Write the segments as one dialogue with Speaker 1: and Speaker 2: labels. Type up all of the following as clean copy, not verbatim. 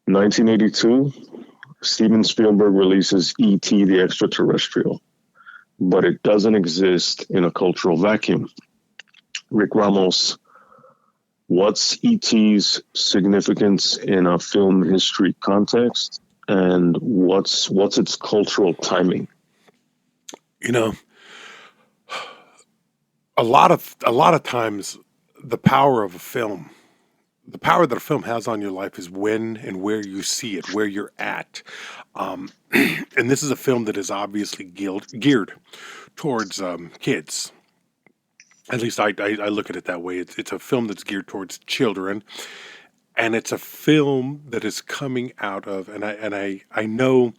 Speaker 1: 1982, Steven Spielberg releases E.T. the Extra Terrestrial, but it doesn't exist in a cultural vacuum. Rick Ramos, what's E.T.'s significance in a film history context, and what's its cultural timing?
Speaker 2: You know, a lot of times the power of a film, the power that a film has on your life is when and where you see it, where you're at. And this is a film that is obviously geared towards kids. At least I look at it that way. It's a film that's geared towards children, and it's a film that is coming out of, and I know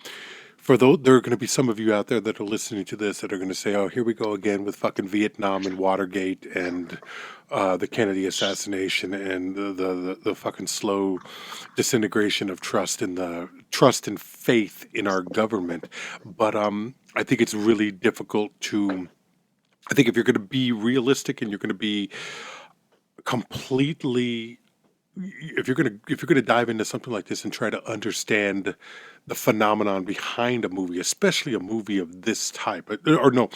Speaker 2: for those, there are going to be some of you out there that are listening to this that are going to say, "Oh, here we go again with fucking Vietnam and Watergate and the Kennedy assassination and the fucking slow disintegration of trust and faith in our government." But I think it's really difficult to. I think if you're going to be realistic and you're going to be completely if you're going to dive into something like this and try to understand the phenomenon behind a movie, especially a movie of this type, or no,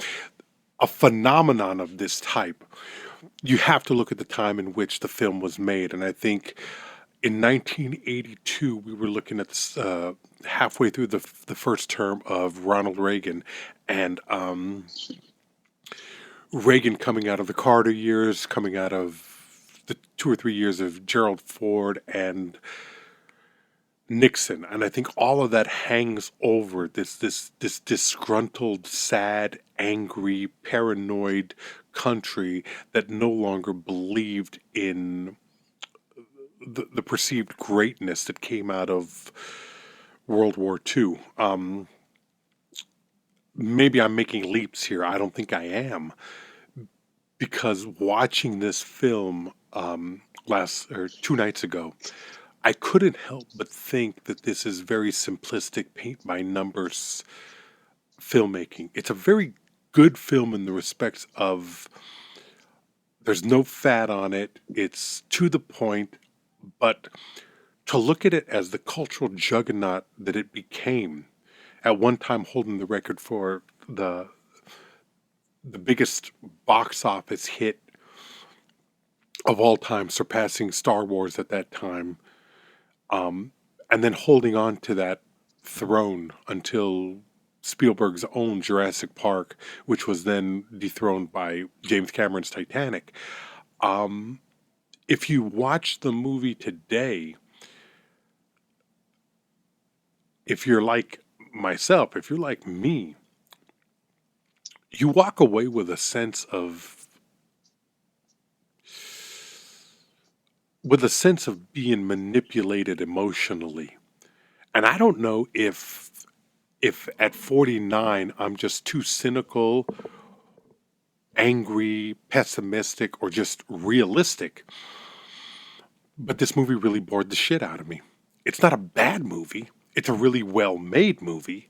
Speaker 2: a phenomenon of this type, you have to look at the time in which the film was made. And I think in 1982 we were looking at this halfway through the first term of Ronald Reagan, and Reagan coming out of the Carter years, coming out of the 2 or 3 years of Gerald Ford and Nixon, and I think all of that hangs over this disgruntled, sad, angry, paranoid country that no longer believed in the perceived greatness that came out of World War II. Maybe I'm making leaps here. I don't think I am, because watching this film last or 2 nights ago, I couldn't help but think that this is very simplistic, paint by numbers filmmaking. It's a very good film in the respects of there's no fat on it, it's to the point, but to look at it as the cultural juggernaut that it became, at one time holding the record for the biggest box office hit of all time, surpassing Star Wars at that time, and then holding on to that throne until Spielberg's own Jurassic Park, which was then dethroned by James Cameron's Titanic. Um, if you watch the movie today, if you're like myself, if you're like me, you walk away with a sense of being manipulated emotionally. And I don't know if at 49 I'm just too cynical, angry, pessimistic, or just realistic. But this movie really bored the shit out of me. It's not a bad movie. It's a really well made movie.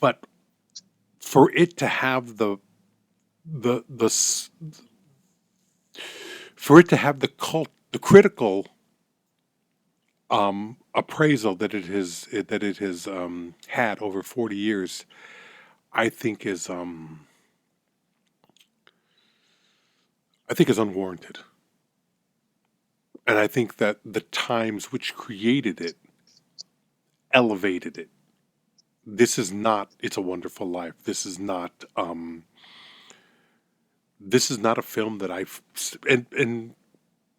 Speaker 2: But for it to have the s- for it to have the critical appraisal that it has had over 40 years, I think is I think is unwarranted. And I think that the times which created it elevated it. This is not It's a Wonderful Life. This is not a film that and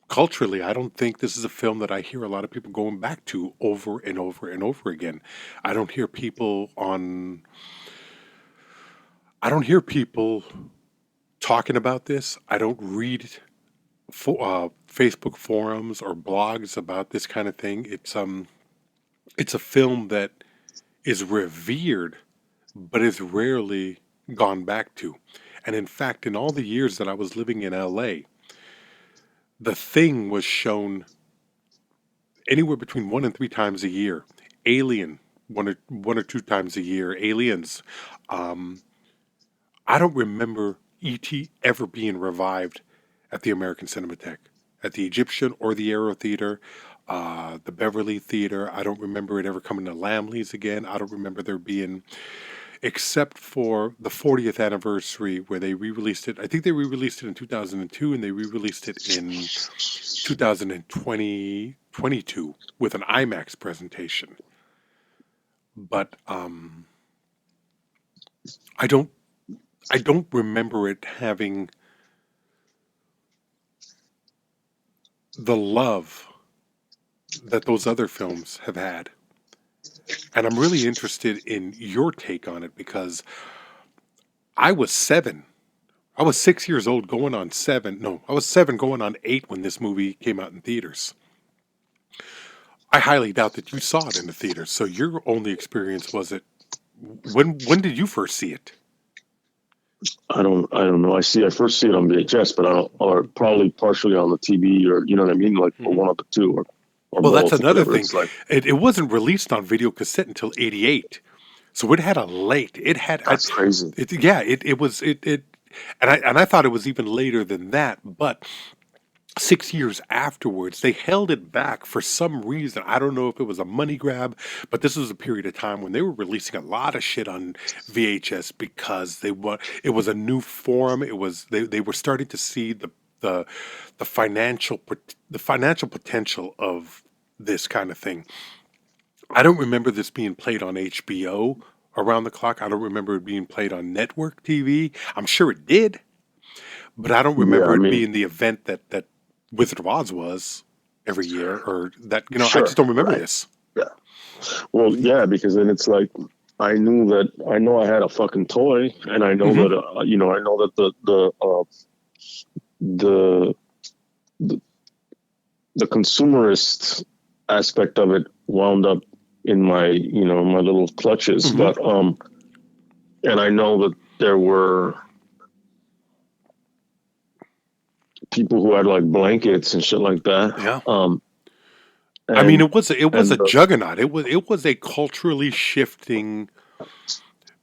Speaker 2: culturally, I don't think this is a film that I hear a lot of people going back to over and over and over again. I don't hear people on I don't hear people talking about this. I don't read Facebook forums or blogs about this kind of thing. It's a film that is revered, but is rarely gone back to. And in fact, in all the years that I was living in LA, The Thing was shown anywhere between 1 and 3 times a year. Alien, one or 2 times a year. Aliens. Um, I don't remember E.T. ever being revived at the American Cinematheque, at the Egyptian or the Aero Theater. the Beverly Theater. I don't remember it ever coming to Lamley's again. I don't remember there being, except for the 40th anniversary where they re-released it. I think they re-released it in 2002 and they re-released it in 2022 with an IMAX presentation. But I don't remember it having the love that those other films have had. And I'm really interested in your take on it because I was 7. I was 6 years old going on 7. No, I was 7 going on 8 when this movie came out in theaters. I highly doubt that you saw it in the theaters. So your only experience was it, when did you first see it?
Speaker 1: I don't know. I first see it on VHS, but or probably partially on the TV, or you know what I mean, like one of the two, or
Speaker 2: well, that's
Speaker 1: both,
Speaker 2: another
Speaker 1: whatever.
Speaker 2: thing. It wasn't released on video cassette until '88, so it had a late.
Speaker 1: That's crazy.
Speaker 2: It was, and I thought it was even later than that, but 6 years afterwards, they held it back for some reason. I don't know if it was a money grab, but this was a period of time when they were releasing a lot of shit on VHS because it was a new form. It was they were starting to see the financial potential of this kind of thing. I don't remember this being played on HBO around the clock. I don't remember it being played on network TV. I'm sure it did, but I don't remember it being the event that Wizard of Oz was every year, or that,
Speaker 1: Sure,
Speaker 2: I just don't remember
Speaker 1: right.
Speaker 2: this.
Speaker 1: Yeah. Well, yeah, because then it's like I know I had a fucking toy, and I know that I know that the consumerist aspect of it wound up in my my little clutches, but and I know that there were people who had like blankets and shit like that.
Speaker 2: Yeah. I mean, it was a juggernaut. It was a culturally shifting.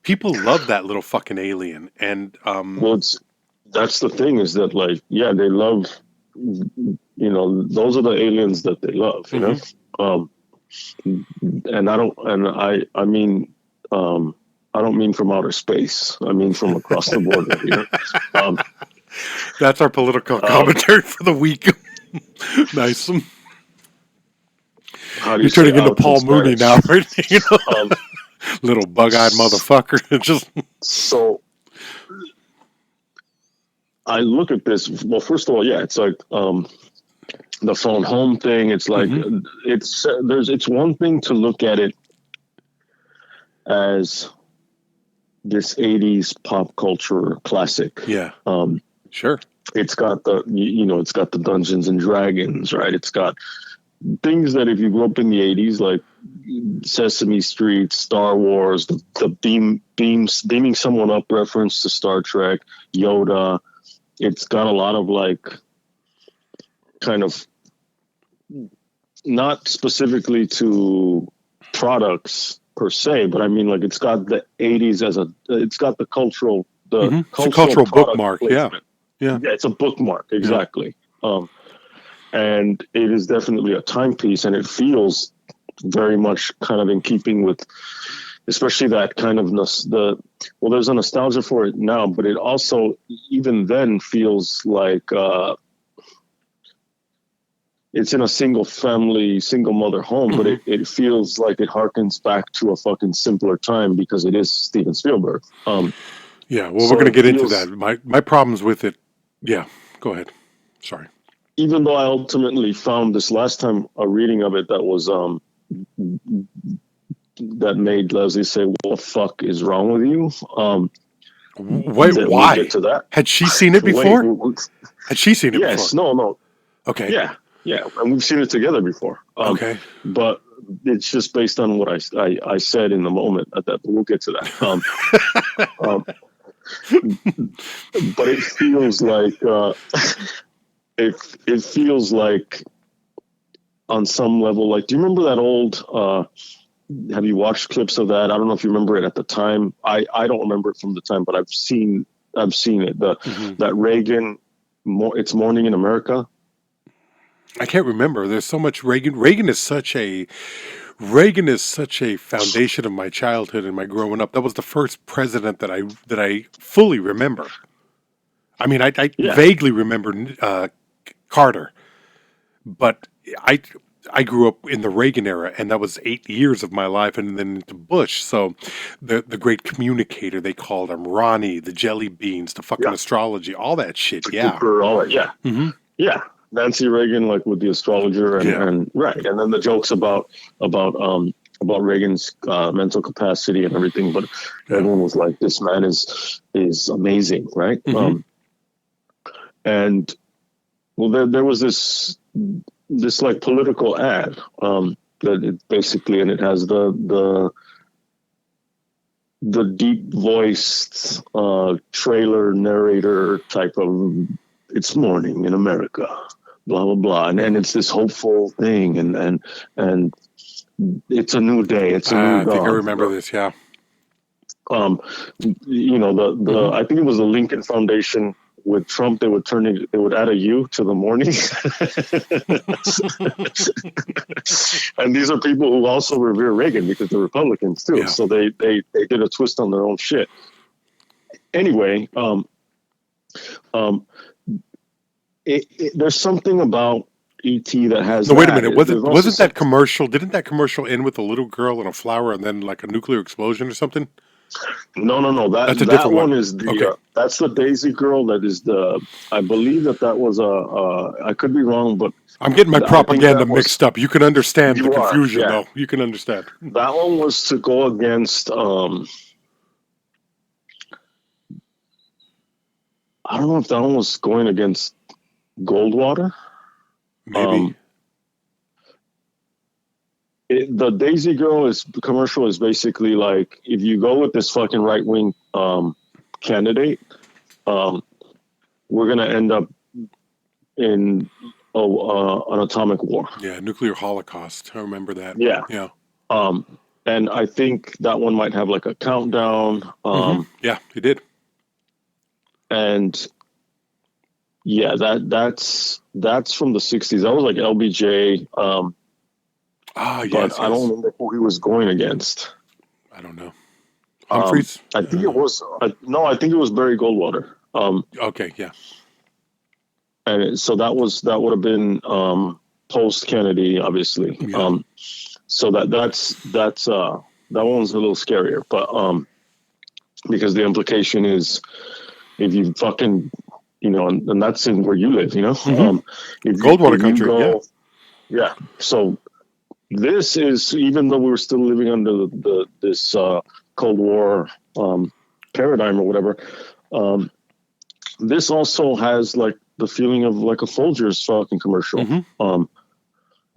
Speaker 2: People love that little fucking alien, and
Speaker 1: well, that's the thing is that like they love, those are the aliens that they love, you know. And I mean I don't mean from outer space. I mean from across the border.
Speaker 2: That's our political commentary for the week. Nice. You're turning into Paul Mooney now, right? Little bug-eyed motherfucker. Just
Speaker 1: so I look at this. Well, first of all, it's like the phone home thing. It's like it's one thing to look at it as this 80s pop culture classic.
Speaker 2: Yeah. Sure.
Speaker 1: It's got it's got the Dungeons and Dragons, right? It's got things that if you grew up in the 80s, like Sesame Street, Star Wars, the beaming someone up reference to Star Trek, Yoda. It's got a lot of like kind of not specifically to products per se, but I mean like it's got the 80s it's got the cultural
Speaker 2: bookmark.
Speaker 1: Placement.
Speaker 2: Yeah,
Speaker 1: it's a bookmark, exactly. And it is definitely a timepiece, and it feels very much kind of in keeping with, especially that kind of there's a nostalgia for it now, but it also even then feels like it's in a single mother home, but it feels like it harkens back to a fucking simpler time because it is Steven Spielberg.
Speaker 2: Yeah, well, we're going to get into that. My problems with it. Yeah, go ahead. Sorry.
Speaker 1: Even though I ultimately found this last time a reading of it that was that made Leslie say, "What the fuck is wrong with you?"
Speaker 2: Wait, why?
Speaker 1: We'll get to that.
Speaker 2: Had she seen it before? Had she seen it before?
Speaker 1: Yes. No.
Speaker 2: Okay.
Speaker 1: Yeah, and we've seen it together before.
Speaker 2: Okay.
Speaker 1: But it's just based on what I said in the moment at that. But we'll get to that. But it feels like it feels like on some level, like, do you remember that old? Have you watched clips of that? I don't know if you remember it at the time. I don't remember it from the time, but I've seen it. That Reagan, it's Morning in America.
Speaker 2: I can't remember. There's so much Reagan. Reagan is such a foundation of my childhood and my growing up. That was the first president that I fully remember. I mean, I
Speaker 1: Yeah.
Speaker 2: vaguely remember Carter, but I I grew up in the Reagan era, and that was 8 years of my life, and then into Bush. So, the great communicator they called him, Ronnie, the jelly beans, the fucking
Speaker 1: Yeah.
Speaker 2: astrology, all that shit.
Speaker 1: The
Speaker 2: Yeah.
Speaker 1: Cooper, all that. Yeah.
Speaker 2: Hmm.
Speaker 1: Yeah. Nancy Reagan, like with the astrologer, and,
Speaker 2: Yeah.
Speaker 1: and right, and then the jokes about Reagan's mental capacity and everything. But
Speaker 2: Yeah.
Speaker 1: everyone was like, "This man is amazing," right?
Speaker 2: Mhm.
Speaker 1: And well, there was this like political ad that it basically, and it has the deep voiced trailer narrator type of "It's morning in America," blah blah blah, and it's this hopeful thing, and it's a new day, it's a new
Speaker 2: I think I
Speaker 1: dawn.
Speaker 2: remember this. Yeah.
Speaker 1: You know, the I think it was the Lincoln Foundation with Trump. They would add a U to the morning, and these are people who also revere Reagan because they're Republicans too.
Speaker 2: Yeah.
Speaker 1: So they did a twist on their own shit. Anyway, there's something about ET that has.
Speaker 2: No, wait a
Speaker 1: that.
Speaker 2: minute.
Speaker 1: There's also
Speaker 2: Wasn't that
Speaker 1: some-
Speaker 2: commercial? Didn't that commercial end with a little girl and a flower and then like a nuclear explosion or something?
Speaker 1: No.
Speaker 2: That's a
Speaker 1: That
Speaker 2: different one.
Speaker 1: is the
Speaker 2: Okay.
Speaker 1: that's the Daisy Girl. That is the. I believe that was I could be wrong, but
Speaker 2: I'm getting my
Speaker 1: I think
Speaker 2: propaganda
Speaker 1: that was-
Speaker 2: mixed up. You can understand the
Speaker 1: You are,
Speaker 2: confusion,
Speaker 1: yeah.
Speaker 2: though. You can understand.
Speaker 1: that one was to go against. I don't know if that one was going against Goldwater.
Speaker 2: Maybe.
Speaker 1: The Daisy Girl commercial is basically like, if you go with this fucking right wing candidate, we're gonna end up in an atomic war.
Speaker 2: Yeah, nuclear holocaust. I remember that.
Speaker 1: Yeah.
Speaker 2: Yeah.
Speaker 1: And I think that one might have like a countdown.
Speaker 2: Yeah, he did.
Speaker 1: And yeah, that's from the 60s. That was like LBJ.
Speaker 2: Yes.
Speaker 1: But I don't remember who he was going against.
Speaker 2: I don't know. Humphreys?
Speaker 1: I think it was I think it was Barry Goldwater.
Speaker 2: Okay, yeah.
Speaker 1: And so that would have been post Kennedy, obviously.
Speaker 2: Yeah.
Speaker 1: So that's that one's a little scarier, but because the implication is, if you fucking, you know, and that's in where you live, you know, if
Speaker 2: Goldwater
Speaker 1: if
Speaker 2: country,
Speaker 1: yeah. So this is, even though we were still living under this Cold War paradigm or whatever, this also has like the feeling of like a Folgers fucking commercial.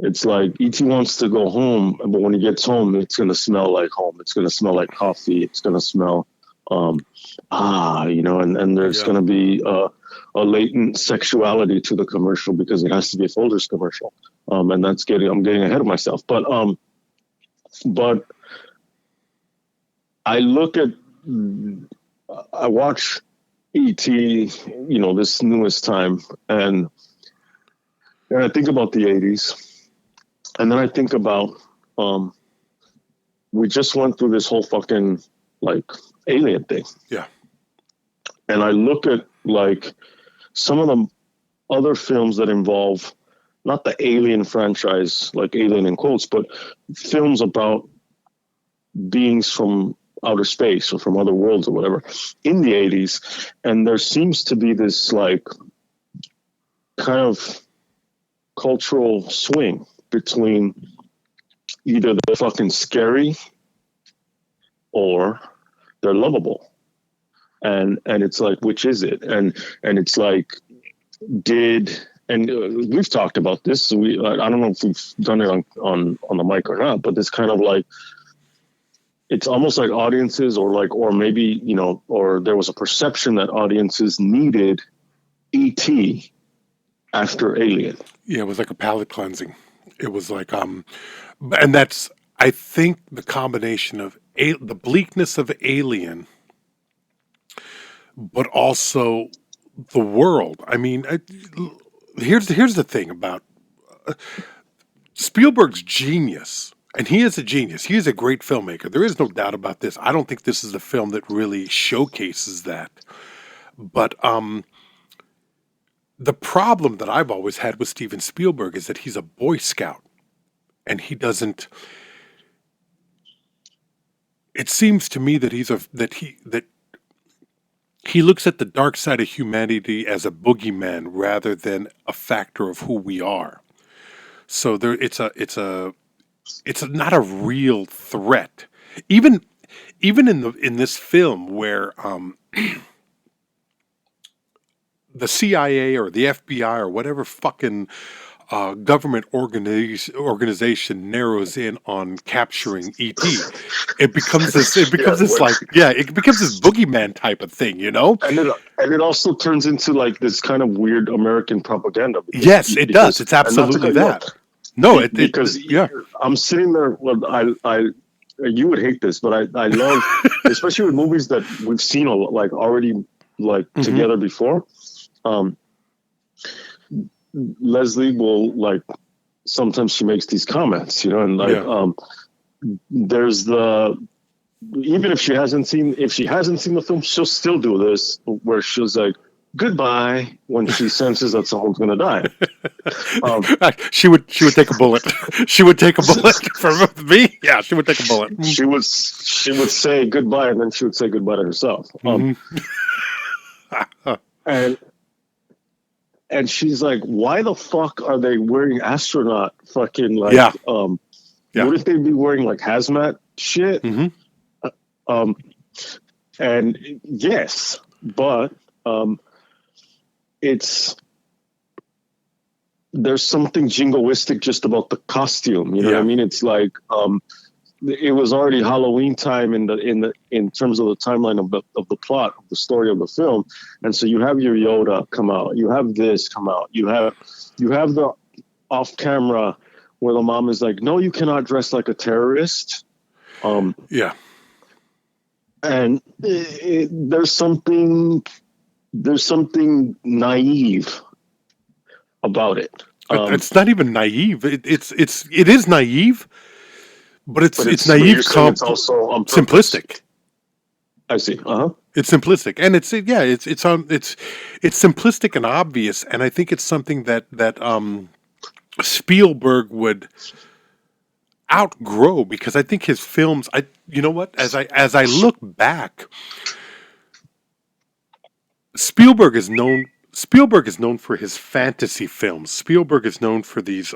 Speaker 1: It's like ET wants to go home, but when he gets home, it's going to smell like home. It's going to smell like coffee. It's going to smell, you know, and there's going to be a latent sexuality to the commercial because it has to be a Folgers commercial. And I'm getting ahead of myself. But I watch ET, you know, this newest time, and I think about the 80s. And then I think about, we just went through this whole fucking like alien thing.
Speaker 2: Yeah.
Speaker 1: And I look at like some of the other films that involve not the Alien franchise, like Alien in quotes, but films about beings from outer space or from other worlds or whatever in the 80s. And there seems to be this like kind of cultural swing between either they're fucking scary or they're lovable, and it's like, which is it? And it's like, we've talked about this, so I don't know if we've done it on the mic or not, but it's kind of like, it's almost like audiences or maybe, you know, or there was a perception that audiences needed ET after Alien.
Speaker 2: Yeah, it was like a palate cleansing. It was like, and that's, I think, the combination of the bleakness of Alien, but also the world. I mean, here's the thing about Spielberg's genius, and he is a genius. He is a great filmmaker. There is no doubt about this. I don't think this is the film that really showcases that. But the problem that I've always had with Steven Spielberg is that he's a Boy Scout, and he doesn't. It seems to me that he looks at the dark side of humanity as a boogeyman rather than a factor of who we are. So it's not a real threat. Even in this film where the CIA or the FBI or whatever fucking government organization narrows in on capturing ET, it becomes this boogeyman type of thing, you know?
Speaker 1: And it also turns into like this kind of weird American propaganda.
Speaker 2: Yes, it does. It's absolutely that. No,
Speaker 1: because I'm sitting there. Well, I you would hate this, but I love, especially with movies that we've seen like already together before. Leslie will like sometimes she makes these comments, you know, and like there's even if she hasn't seen the film, she'll still do this where she's like goodbye when she senses that someone's gonna die.
Speaker 2: She would take a bullet. She would take a bullet from me. Yeah, she would take a bullet.
Speaker 1: She would say goodbye, and then she would say goodbye to herself. And she's like, why the fuck are they wearing astronaut fucking like wouldn't they be wearing like hazmat shit? And yes, but there's something jingoistic just about the costume, you know what I mean? It's like it was already Halloween time in terms of the timeline of the plot of the story of the film, and so you have your Yoda come out, you have this come out, you have the off camera where the mom is like, no, you cannot dress like a terrorist. And there's something naive about it.
Speaker 2: It's not even naive. It is naive. But it's naive, it's also simplistic.
Speaker 1: I see.
Speaker 2: It's simplistic, and it's simplistic and obvious, and I think it's something that Spielberg would outgrow, because I think his films. You know what? As I look back, Spielberg is known for his fantasy films. Spielberg is known for these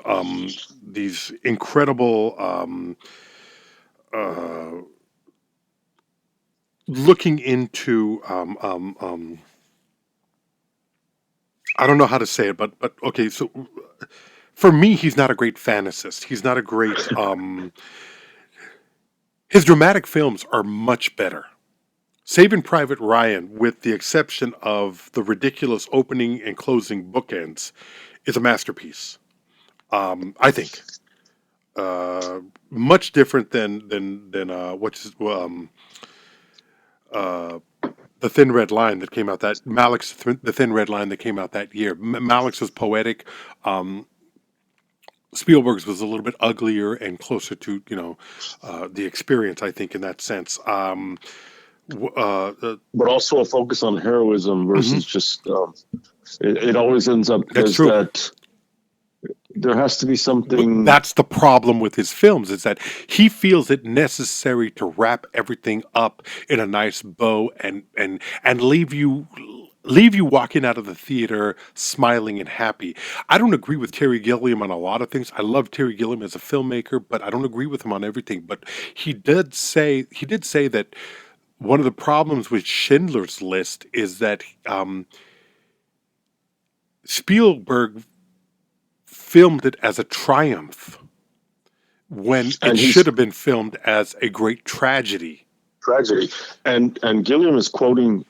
Speaker 2: incredible looking into I don't know how to say it, but okay, so for me, he's not a great fantasist. He's not a great his dramatic films are much better. Saving Private Ryan, with the exception of the ridiculous opening and closing bookends, is a masterpiece. I think much different than the Thin Red Line that came out the Thin Red Line that came out that year. Malick's was poetic. Spielberg's was a little bit uglier and closer to the experience, I think, in that sense.
Speaker 1: But also a focus on heroism versus just it always ends up that there has to be something.
Speaker 2: That's the problem with his films, is that he feels it necessary to wrap everything up in a nice bow and leave you walking out of the theater smiling and happy. I don't agree with Terry Gilliam on a lot of things. I love Terry Gilliam as a filmmaker, but I don't agree with him on everything. But he did say that one of the problems with Schindler's List is that Spielberg filmed it as a triumph when it should have been filmed as a great tragedy. And
Speaker 1: Gilliam is quoting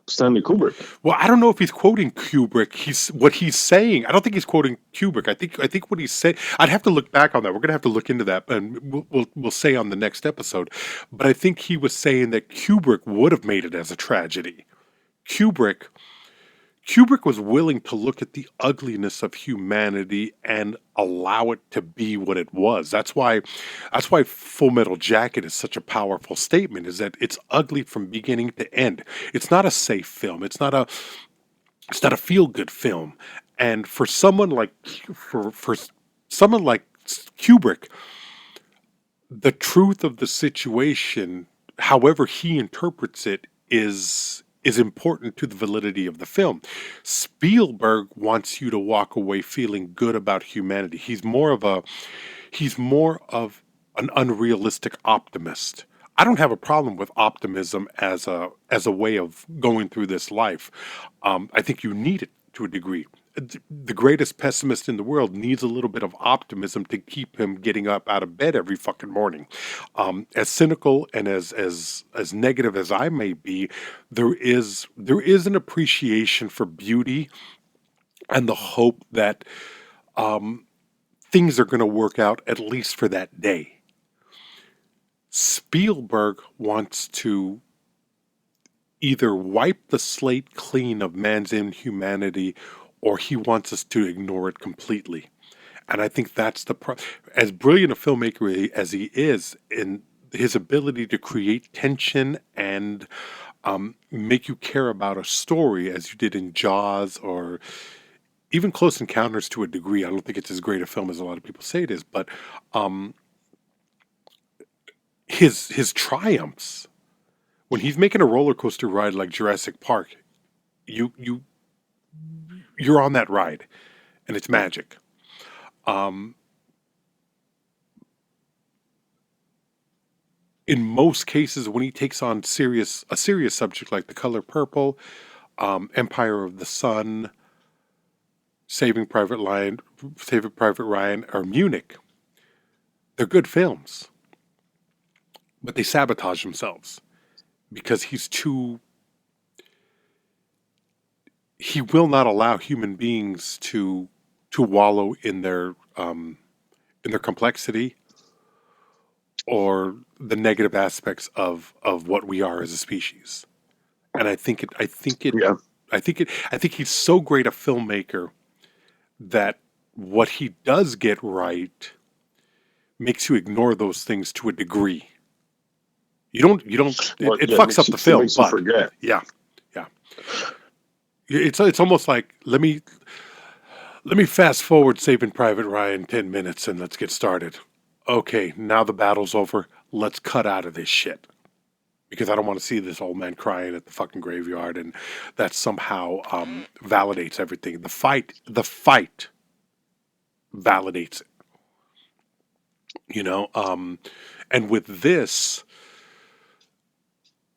Speaker 1: Stanley Kubrick.
Speaker 2: Well, I don't know if he's quoting Kubrick. What he's saying, I don't think he's quoting Kubrick. I think what he's saying, I'd have to look back on that. We're going to have to look into that, and we'll say on the next episode. But I think he was saying that Kubrick would have made it as a tragedy. Kubrick Kubrick was willing to look at the ugliness of humanity and allow it to be what it was. That's why Full Metal Jacket is such a powerful statement, is that it's ugly from beginning to end. It's not a safe film. It's not a feel good film. And for someone like for someone like Kubrick, the truth of the situation, however he interprets it, is important to the validity of the film. Spielberg wants you to walk away feeling good about humanity. He's more of an unrealistic optimist. I don't have a problem with optimism as a way of going through this life. I think you need it to a degree. The greatest pessimist in the world needs a little bit of optimism to keep him getting up out of bed every fucking morning. As cynical and as negative as I may be, there is an appreciation for beauty and the hope that things are going to work out at least for that day. Spielberg wants to either wipe the slate clean of man's inhumanity, or he wants us to ignore it completely. And I think that's as brilliant a filmmaker as he is in his ability to create tension and make you care about a story, as you did in Jaws or even Close Encounters to a degree. I don't think it's as great a film as a lot of people say it is, but his triumphs when he's making a roller coaster ride like Jurassic Park, you're on that ride, and it's magic. In most cases, when he takes on a serious subject like The Color Purple, Empire of the Sun, Saving Private Ryan, or Munich, they're good films, but they sabotage themselves because he will not allow human beings to wallow in their complexity or the negative aspects of what we are as a species. And I think
Speaker 1: Yeah.
Speaker 2: he's so great a filmmaker that what he does get right makes you ignore those things to a degree. You don't
Speaker 1: Well,
Speaker 2: it
Speaker 1: yeah,
Speaker 2: fucks up the film,
Speaker 1: makes you
Speaker 2: but
Speaker 1: forget.
Speaker 2: yeah. Yeah. It's almost like let me fast forward Saving Private Ryan 10 minutes and let's get started. Okay, now the battle's over. Let's cut out of this shit. Because I don't want to see this old man crying at the fucking graveyard, and that somehow validates everything. The fight validates it. And with this,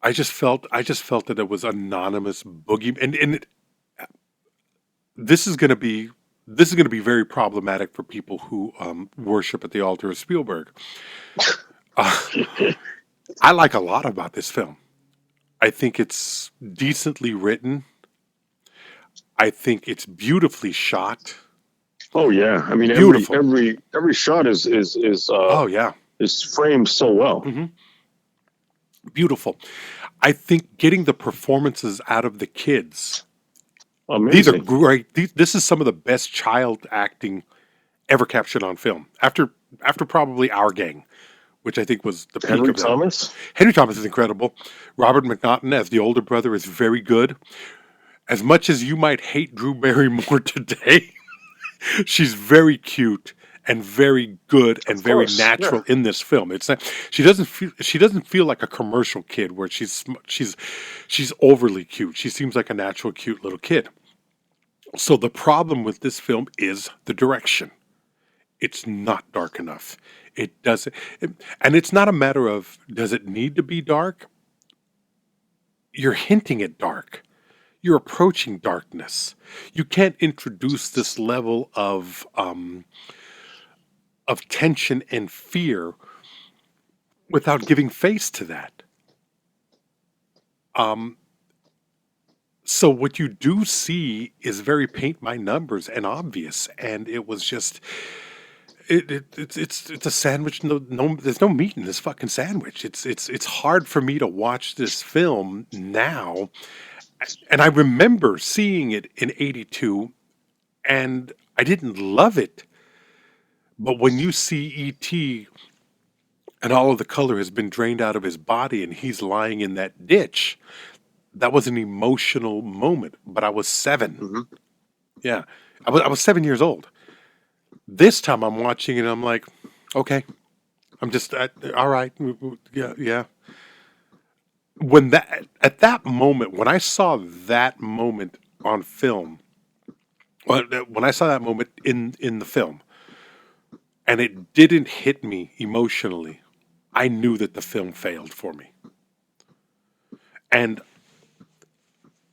Speaker 2: I just felt that it was anonymous boogie, and this is going to be very problematic for people who worship at the altar of Spielberg. I like a lot about this film. I think it's decently written. I think it's beautifully shot.
Speaker 1: Oh yeah, I mean
Speaker 2: Beautiful.
Speaker 1: every shot is
Speaker 2: Oh yeah,
Speaker 1: is framed so well.
Speaker 2: hmm beautiful. I think getting the performances out of the kids. These are
Speaker 1: Amazing.
Speaker 2: great. This is some of the best child acting ever captured on film. After probably Our Gang, which I think was the peak
Speaker 1: Henry
Speaker 2: of it.
Speaker 1: Thomas.
Speaker 2: Henry Thomas is incredible. Robert McNaughton as the older brother is very good. As much as you might hate Drew Barrymore today, she's very cute and very good and
Speaker 1: Of
Speaker 2: very
Speaker 1: course,
Speaker 2: natural
Speaker 1: yeah.
Speaker 2: in this film. It's not, she doesn't feel like a commercial kid where she's overly cute. She seems like a natural cute little kid. So the problem with this film is the direction. It's not dark enough. It doesn't, and it's not a matter of does it need to be dark? You're hinting at dark. You're approaching darkness. You can't introduce this level of tension and fear without giving face to that. Um, so what you do see is very paint by numbers and obvious, and it was just it's a sandwich. No, there's no meat in this fucking sandwich. It's hard for me to watch this film now And I remember seeing it in 82, and I didn't love it. But when you see E.T. and all of the color has been drained out of his body and he's lying in that ditch, that was an emotional moment. But I was 7.
Speaker 1: Mm-hmm.
Speaker 2: Yeah. I was 7 years old. This time I'm watching it and I'm like, okay, I'm just, all right. Yeah, yeah. At that moment, when I saw that moment on film, when I saw that moment in the film, and it didn't hit me emotionally, I knew that the film failed for me. And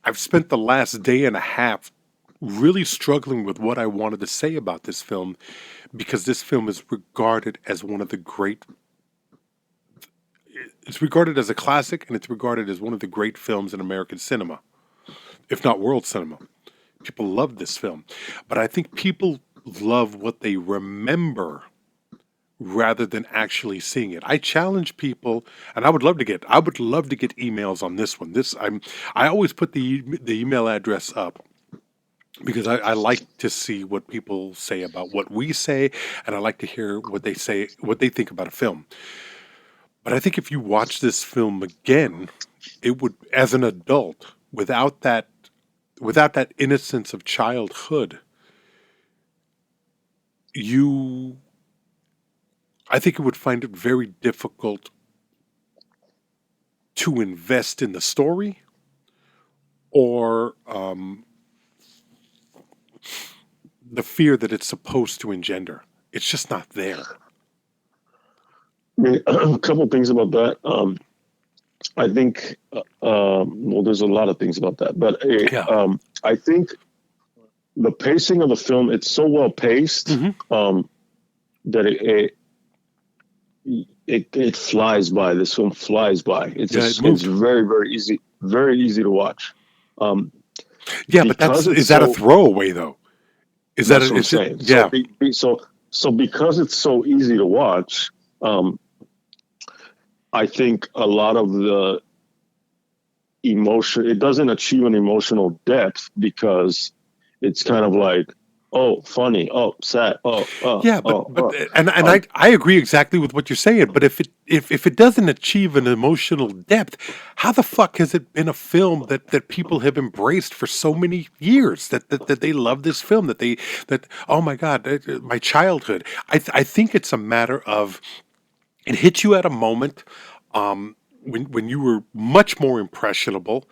Speaker 2: I've spent the last day and a half really struggling with what I wanted to say about this film, because this film is regarded as one of the great. It's regarded as a classic, and it's regarded as one of the great films in American cinema, if not world cinema. People love this film, but I think people love what they remember rather than actually seeing it. I challenge people, and I would love to get emails on this one. I always put the email address up because I like to see what people say about what we say, and I like to hear what they think about a film. But I think if you watch this film again, it would, as an adult, without that innocence of childhood, I think it would find it very difficult to invest in the story, or the fear that it's supposed to engender. It's just not there.
Speaker 1: A couple of things about that. I think, well, there's a lot of things about that, but I think the pacing of the film, it's so well paced, that it flies by. This film flies by. It's very, very easy to watch.
Speaker 2: But is that a throwaway though? Is that what I'm saying? Yeah.
Speaker 1: So because it's so easy to watch, I think a lot of the emotion, it doesn't achieve an emotional depth because it's kind of like, oh, funny, oh, sad,
Speaker 2: I agree exactly with what you're saying. But if it doesn't achieve an emotional depth, how the fuck has it been a film that people have embraced for so many years? That they love this film. That oh my god, my childhood. I think it's a matter of, it hits you at a moment when you were much more impressionable.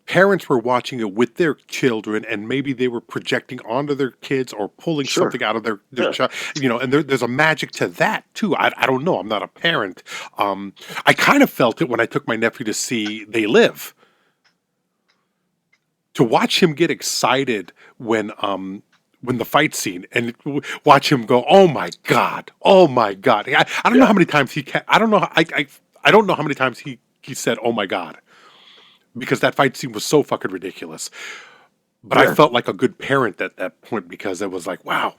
Speaker 2: Parents were watching it with their children, and maybe they were projecting onto their kids or pulling something out of their child. And there's a magic to that too. I don't know. I'm not a parent. I kind of felt it when I took my nephew to see They Live. To watch him get excited when the fight scene, and watch him go, oh my god. I don't know how many times I don't know. I don't know how many times he said, oh my god, because that fight scene was so fucking ridiculous. But I felt like a good parent at that point, because it was like, wow,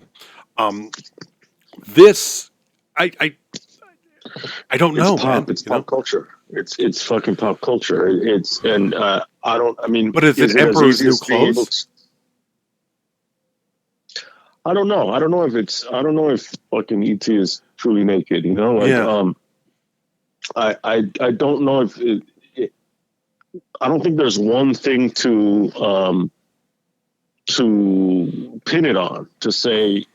Speaker 2: this, I don't know, man.
Speaker 1: It's pop culture. It's fucking pop culture.
Speaker 2: But is it Emperor's New Clothes?
Speaker 1: I don't know. I don't know if fucking E.T. is truly naked, I don't know if I don't think there's one thing to pin it on, to say,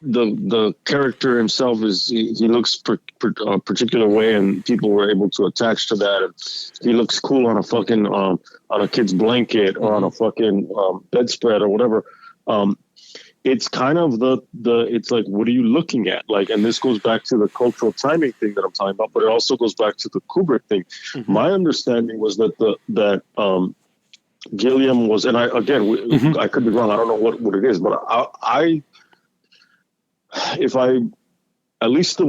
Speaker 1: the character himself he looks a particular way, and people were able to attach to that. And he looks cool on a fucking on a kid's blanket, or on a fucking bedspread or whatever. It's kind of it's like, what are you looking at? Like, and this goes back to the cultural timing thing that I'm talking about, but it also goes back to the Kubrick thing. Mm-hmm. My understanding was that Gilliam was, and I could be wrong. I don't know what it is, but at least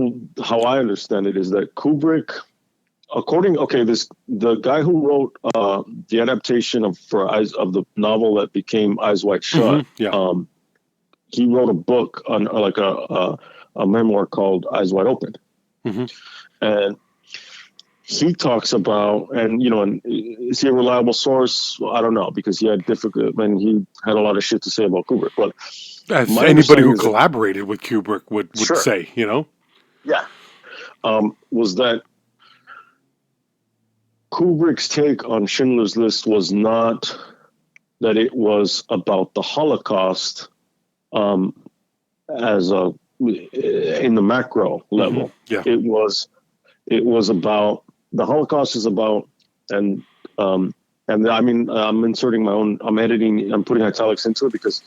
Speaker 1: how I understand it is that Kubrick, the guy who wrote the adaptation of the novel that became Eyes Wide Shut, he wrote a book on like a memoir called Eyes Wide Open, and he talks about, and and is he a reliable source? I don't know, because he had he had a lot of shit to say about Kubrick. But
Speaker 2: As
Speaker 1: my
Speaker 2: anybody
Speaker 1: understanding
Speaker 2: who
Speaker 1: is that,
Speaker 2: collaborated with Kubrick would
Speaker 1: sure,
Speaker 2: say,
Speaker 1: yeah, was that Kubrick's take on Schindler's List was not that it was about the Holocaust as in the macro level.
Speaker 2: Yeah.
Speaker 1: It was about, the Holocaust is about, and I mean, I'm inserting my own, I'm putting italics into it, because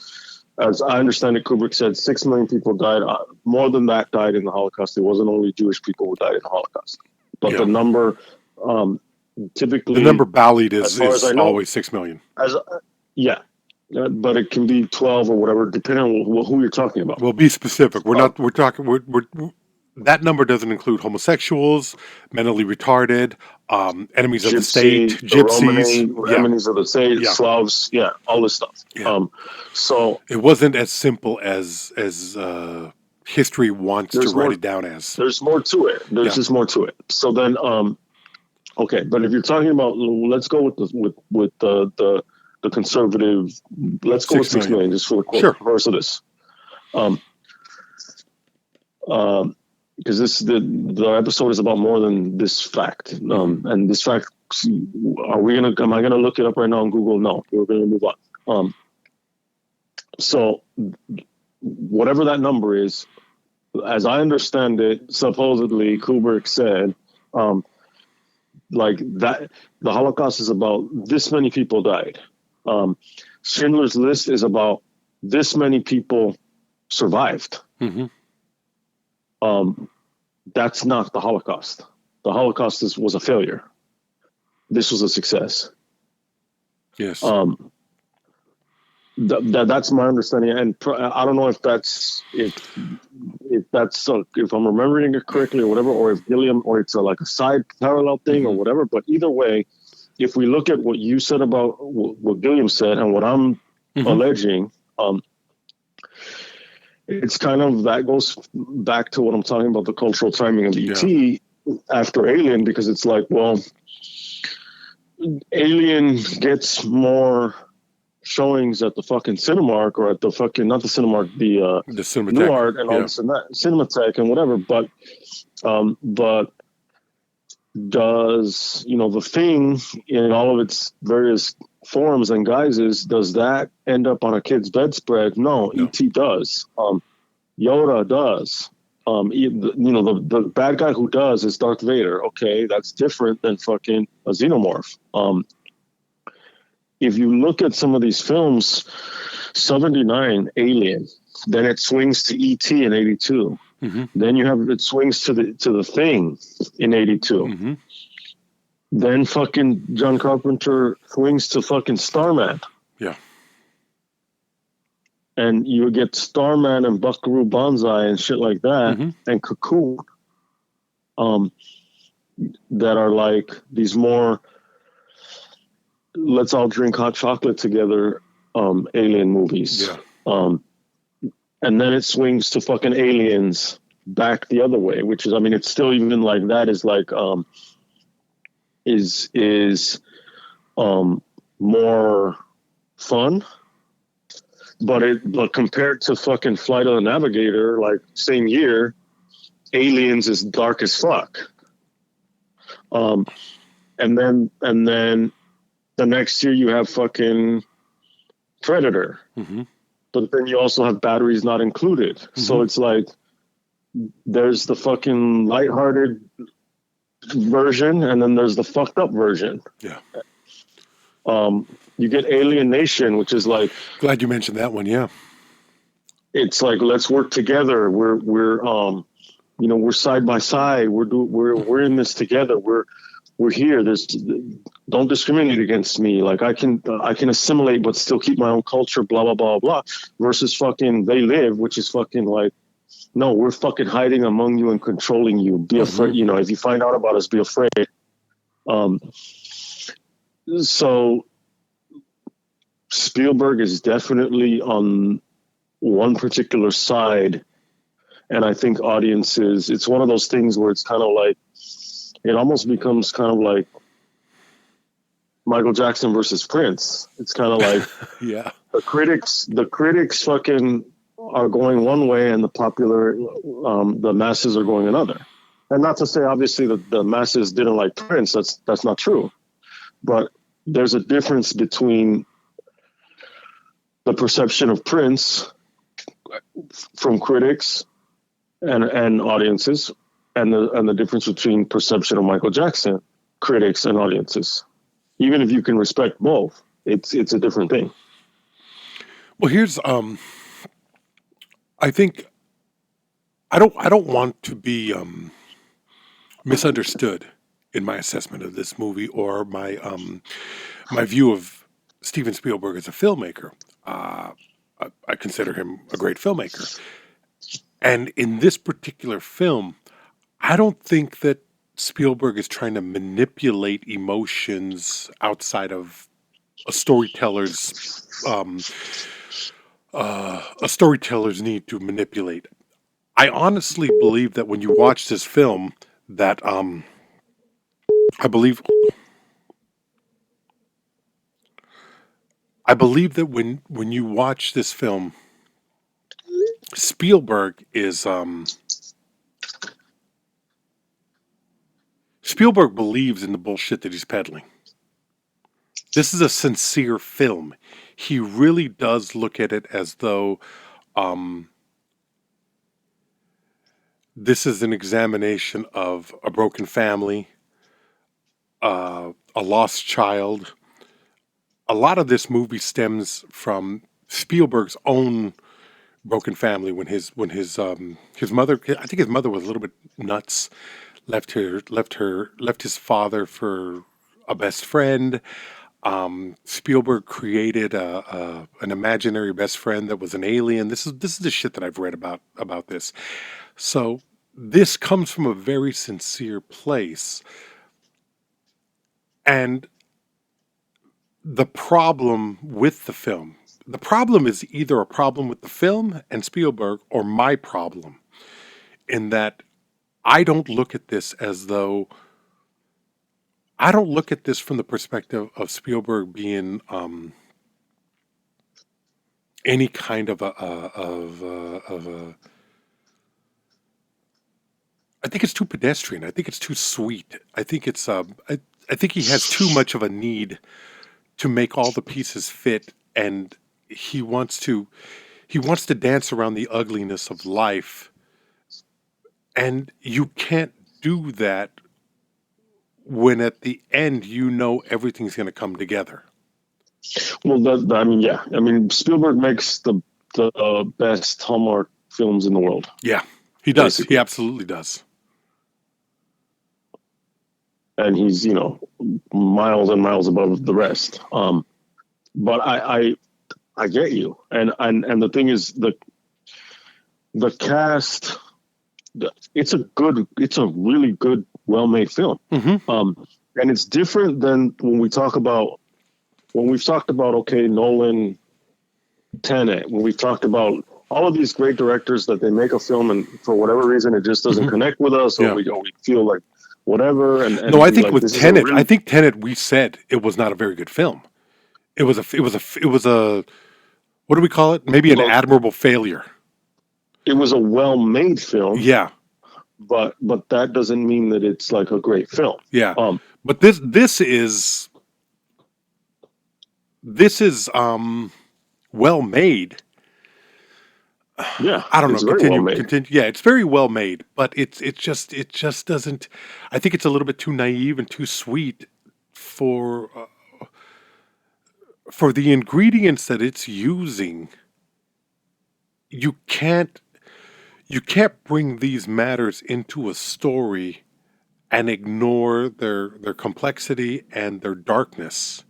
Speaker 1: as I understand it, Kubrick said 6 million people died. More than that died in the Holocaust. It wasn't only Jewish people who died in the Holocaust, but the number, typically,
Speaker 2: the number ballied
Speaker 1: as far as I
Speaker 2: is
Speaker 1: know,
Speaker 2: always 6 million.
Speaker 1: Yeah, but it can be 12 or whatever, depending on who you're talking about.
Speaker 2: Well, be specific. We're that number doesn't include homosexuals, mentally retarded, enemies of the state, gypsies,
Speaker 1: enemies of the state, Slavs, all this stuff.
Speaker 2: Yeah.
Speaker 1: So
Speaker 2: it wasn't as simple as history wants to write it down as.
Speaker 1: There's more to it. There's just more to it. So then, okay, but if you're talking about, let's go with the conservative. Let's go with 6 million, just for the purpose of this. Because the episode is about more than this fact. And this fact, am I gonna look it up right now on Google? No, we're gonna move on. So whatever that number is, as I understand it, supposedly Kubrick said, like that, the Holocaust is about this many people died. Schindler's List is about this many people survived. That's not the Holocaust. The Holocaust was a failure. This was a success.
Speaker 2: Yes.
Speaker 1: That's my understanding, and I don't know if I'm remembering it correctly or whatever, or if Gilliam, or it's like a side parallel thing or whatever. But either way, if we look at what you said about what Gilliam said and what I'm alleging, it's kind of, that goes back to what I'm talking about, the cultural timing of E.T. after Alien, because it's like, well, Alien gets more showings at the fucking Cinemark, or at the fucking, not the Cinemark, the
Speaker 2: Cinematheque,
Speaker 1: New Art and all this and that, Cinematheque and whatever, but does, the Thing in all of its various forms and guises, does that end up on a kid's bedspread? No. E.T. does. Yoda does. The bad guy who does is Darth Vader. Okay, that's different than fucking a xenomorph. If you look at some of these films, 79, Alien, then it swings to E.T. in 82. Then it swings to the Thing in 82. Then fucking John Carpenter swings to fucking Starman.
Speaker 2: Yeah.
Speaker 1: And you get Starman and Buckaroo Banzai and shit like that, and Cocoon, that are like these more, let's all drink hot chocolate together, alien movies.
Speaker 2: Yeah.
Speaker 1: And then it swings to fucking Aliens back the other way, which is, I mean, it's still even like that is like, is more fun, but compared to fucking Flight of the Navigator, like same year, Aliens is dark as fuck. And then the next year you have fucking Predator. But then you also have Batteries Not Included. So it's like, there's the fucking lighthearted version, and then there's the fucked up version.
Speaker 2: Yeah.
Speaker 1: You get Alien Nation, which is like,
Speaker 2: glad you mentioned that one. Yeah. It's
Speaker 1: like, let's work together. We're side by side. We're in this together. We're here. Don't discriminate against me. Like I can assimilate, but still keep my own culture, blah, blah, blah, blah, versus fucking They Live, which is fucking like, no, we're fucking hiding among you and controlling you. Be afraid. If you find out about us, be afraid. So Spielberg is definitely on one particular side. And I think audiences, it's one of those things where it's kind of like, it almost becomes kind of like Michael Jackson versus Prince. It's kind of like
Speaker 2: Yeah.
Speaker 1: the critics fucking are going one way and the masses are going another. And not to say obviously that the masses didn't like Prince. That's not true. But there's a difference between the perception of Prince from critics and audiences, and the difference between perception of Michael Jackson, critics and audiences. Even if you can respect both, it's a different thing.
Speaker 2: Well, here's I think I don't want to be misunderstood in my assessment of this movie or my view of Steven Spielberg as a filmmaker. I consider him a great filmmaker. And in this particular film, I don't think that Spielberg is trying to manipulate emotions outside of a storyteller's need to manipulate. I honestly believe that when you watch this film, that I believe that when you watch this film, Spielberg believes in the bullshit that he's peddling. This is a sincere film. He really does look at it as though this is an examination of a broken family, a lost child. A lot of this movie stems from Spielberg's own broken family when his mother, I think his mother was a little bit nuts, left his father for a best friend. Spielberg created an imaginary best friend that was an alien. This is the shit that I've read about this. So this comes from a very sincere place. And the problem with the film, the problem is either a problem with the film and Spielberg or my problem, in that I don't look at this as though, I don't look at this from the perspective of Spielberg being any kind of a I think it's too pedestrian. I think it's too sweet. I think it's I think he has too much of a need to make all the pieces fit, and he wants to dance around the ugliness of life, and you can't do that when at the end you know everything's going to come together.
Speaker 1: Well, I mean, yeah. I mean, Spielberg makes the best Hallmark films in the world.
Speaker 2: Yeah, he does.
Speaker 1: Basically.
Speaker 2: He absolutely does.
Speaker 1: And he's, miles and miles above the rest. But I get you. And the thing is, the cast, it's a really good, well-made film.
Speaker 2: Mm-hmm.
Speaker 1: And it's different than when we've talked about, okay, Nolan, Tenet, when we've talked about all of these great directors that they make a film and for whatever reason it just doesn't connect with us, or we feel like whatever. And
Speaker 2: no, I think with Tenet, I think Tenet, we said it was not a very good film. It was a what do we call it? Maybe an admirable failure.
Speaker 1: It was a well-made film.
Speaker 2: Yeah.
Speaker 1: But that doesn't mean that it's like a great film.
Speaker 2: Yeah. But this is well made.
Speaker 1: Yeah.
Speaker 2: I don't know. Continue. Yeah, it's very well made, but it just doesn't. I think it's a little bit too naive and too sweet for the ingredients that it's using. You can't bring these matters into a story and ignore their complexity and their darkness.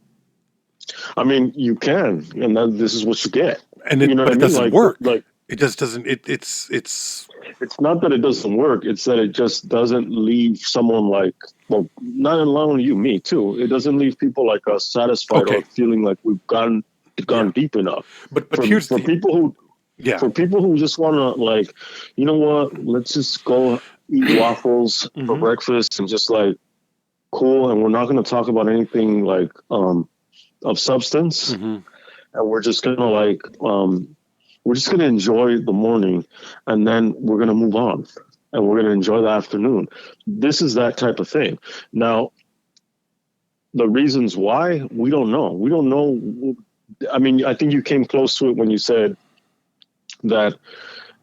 Speaker 1: I mean, you can, and this is what you get.
Speaker 2: And it doesn't work. It just doesn't. It's
Speaker 1: not that it doesn't work. It's that it just doesn't leave someone like, well, not only you, me too. It doesn't leave people like us satisfied or feeling like we've gone deep enough.
Speaker 2: But here's
Speaker 1: people who. Yeah. For people who just want to, like, you know what, let's just go eat waffles for breakfast and just like cool. And we're not going to talk about anything like of substance. And we're just going to like, we're just going to enjoy the morning, and then we're going to move on, and we're going to enjoy the afternoon. This is that type of thing. Now, the reasons why, we don't know. We don't know. I mean, I think you came close to it when you said that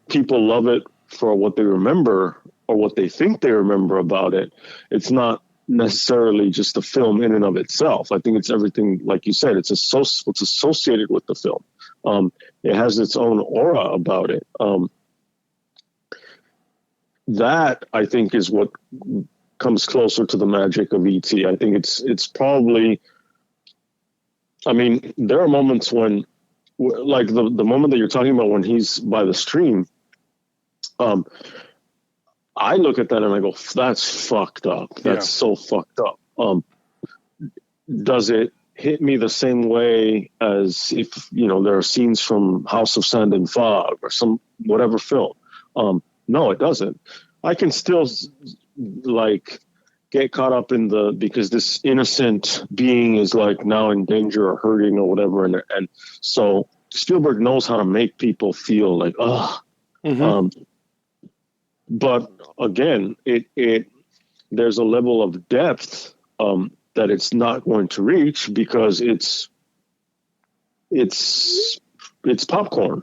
Speaker 1: people love it for what they remember or what they think they remember about it. It's not necessarily just the film in and of itself. I think it's everything, like you said, it's associated with the film. It has its own aura about it. That, I think, is what comes closer to the magic of E.T. I think it's probably, I mean, there are moments when, like the moment that you're talking about when he's by the stream, I look at that and I go, that's fucked up. That's so fucked up. Does it hit me the same way as if, you know, there are scenes from House of Sand and Fog or some whatever film? No, it doesn't. I can still like get caught up in because this innocent being is like now in danger or hurting or whatever. And so Spielberg knows how to make people feel like, but again, there's a level of depth that it's not going to reach because it's popcorn.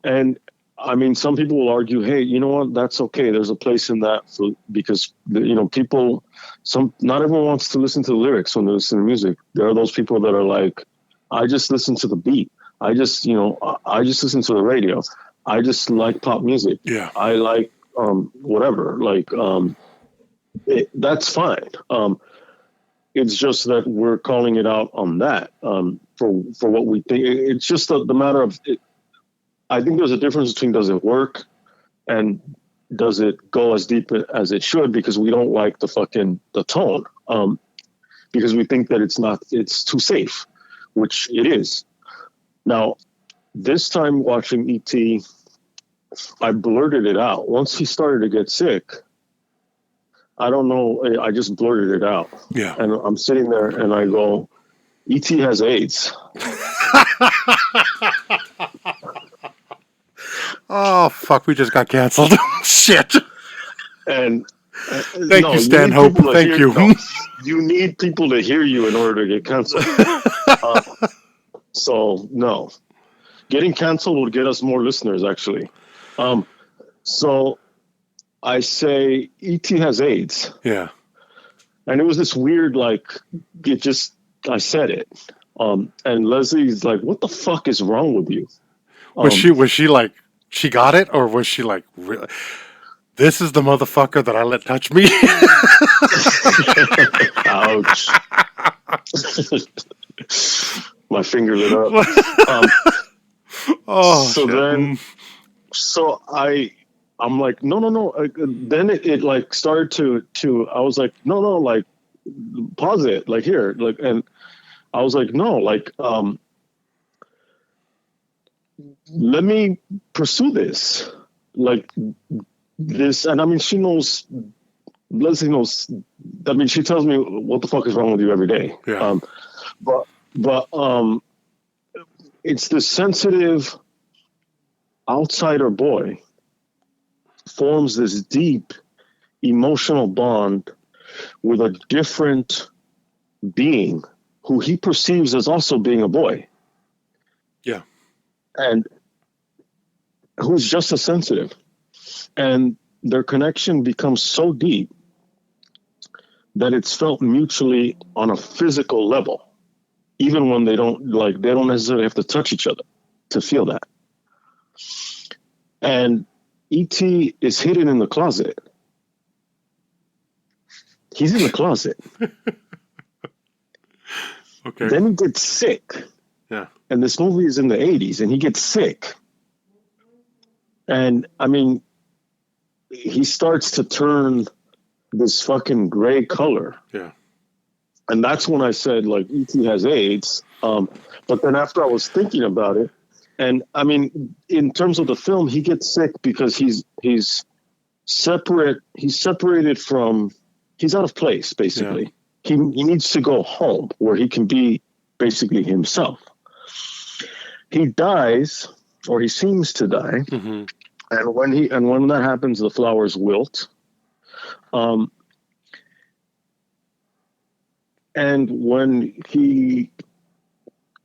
Speaker 1: And I mean, some people will argue, hey, you know what? That's okay. There's a place in that because, you know, not everyone wants to listen to the lyrics when they listen to music. There are those people that are like, I just listen to the beat. I just listen to the radio. I just like pop music. Yeah. I like, whatever, like, that's fine. It's just that we're calling it out on that, for what we think. It's just the matter of it. I think there's a difference between does it work and does it go as deep as it should, because we don't like the tone, because we think that it's too safe, which it is. Now, this time watching E.T., I blurted it out. Once he started to get sick, I don't know, I just blurted it out. Yeah. And I'm sitting there and I go, E.T. has AIDS.
Speaker 2: Oh, fuck, we just got canceled. Shit.
Speaker 1: And
Speaker 2: thank you, Stanhope. Thank you.
Speaker 1: No, you need people to hear you in order to get canceled. So, no. Getting canceled would get us more listeners, actually. So I say E.T. has AIDS. Yeah. And it was this weird, like, I said it. And Leslie's like, what the fuck is wrong with you?
Speaker 2: Was she like, she got it? Or was she like, really? This is the motherfucker that I let touch me?
Speaker 1: Ouch. My finger lit up. So I'm like, no. Then it like started to, I was like, no, like, pause it, like here, like, and I was like, no, like, let me pursue this, like this. And I mean, Leslie knows, I mean, she tells me what the fuck is wrong with you every day. Yeah. But it's this sensitive outsider boy forms this deep emotional bond with a different being who he perceives as also being a boy. Yeah. And who's just as sensitive. And their connection becomes so deep that it's felt mutually on a physical level, even when they don't necessarily have to touch each other to feel that. And E.T. is hidden in the closet. He's in the closet. Okay. Then he gets sick. Yeah. And this movie is in the 80s, and he gets sick. And, I mean, he starts to turn this fucking gray color. Yeah. And that's when I said, like, E.T. has AIDS. But then after I was thinking about it, And I mean, in terms of the film, he gets sick because he's separate. He's separated from. He's out of place,
Speaker 2: Yeah.
Speaker 1: basically. He needs to go home where he can be basically himself. He dies, or he seems to die,
Speaker 2: Mm-hmm.
Speaker 1: and when that happens, the flowers wilt. Um, and when he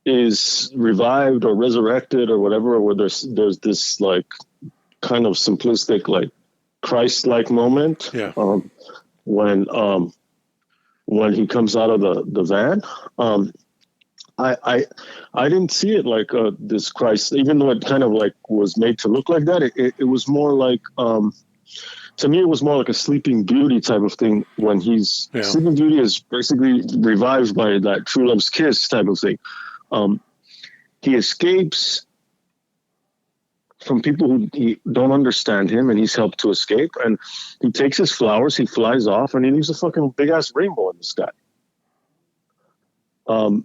Speaker 1: is revived or resurrected or whatever, where there's this like kind of simplistic like Christ-like moment
Speaker 2: Yeah.
Speaker 1: when when he comes out of the van. I, I I didn't see it like this Christ, even though it kind of like was made to look like that. It was more like to me, it was more like a Sleeping Beauty type of thing. When
Speaker 2: Yeah.
Speaker 1: Sleeping Beauty is basically revived by that true love's kiss type of thing. Um, he escapes from people who don't understand him, and he's helped to escape. And he takes his flowers, he flies off, and he leaves a fucking big ass rainbow in the sky. Um,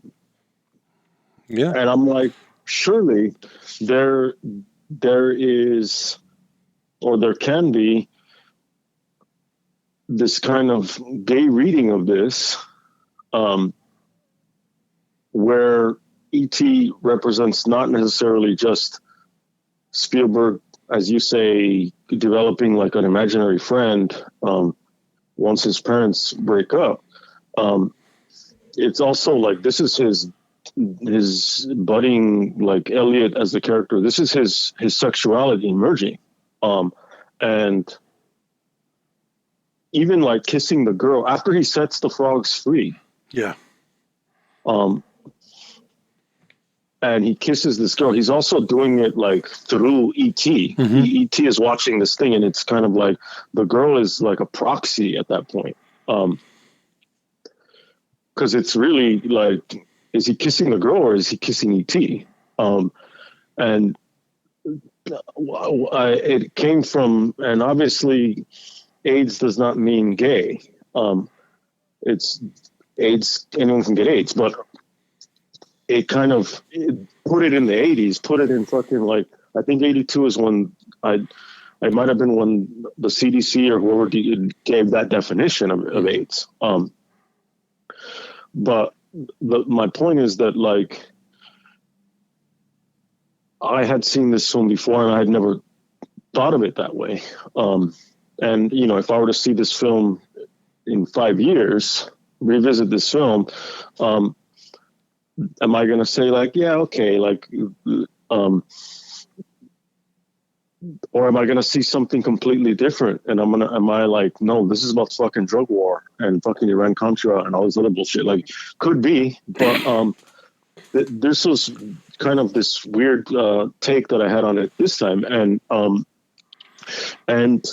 Speaker 2: Yeah.
Speaker 1: and I'm like, surely there is, or there can be, this kind of gay reading of this, where E.T. represents not necessarily just Spielberg, as you say, developing like an imaginary friend once his parents break up. It's also like this is his budding, like Elliot as the character. This is his sexuality emerging, and even like kissing the girl after he sets the frogs free.
Speaker 2: Yeah.
Speaker 1: And he kisses this girl. He's also doing it like through E.T.
Speaker 2: Mm-hmm.
Speaker 1: E.T. is watching this thing, and it's kind of like the girl is like a proxy at that point. Because it's really like, is he kissing the girl or is he kissing E.T.? And it came from, and obviously AIDS does not mean gay. It's AIDS, anyone can get AIDS, but it kind of put it in the 80s, put it in fucking like, I think 82 is when I might have been when the CDC or whoever gave that definition of AIDS. But my point is that like, I had seen this film before and I had never thought of it that way. And, you know, if I were to see this film in 5 years, revisit this film, am I going to say like, yeah, okay, like, or am I going to see something completely different? And am I like, no, this is about fucking drug war and fucking Iran-Contra and all this other bullshit. Like, could be, but this was kind of this weird take that I had on it this time. And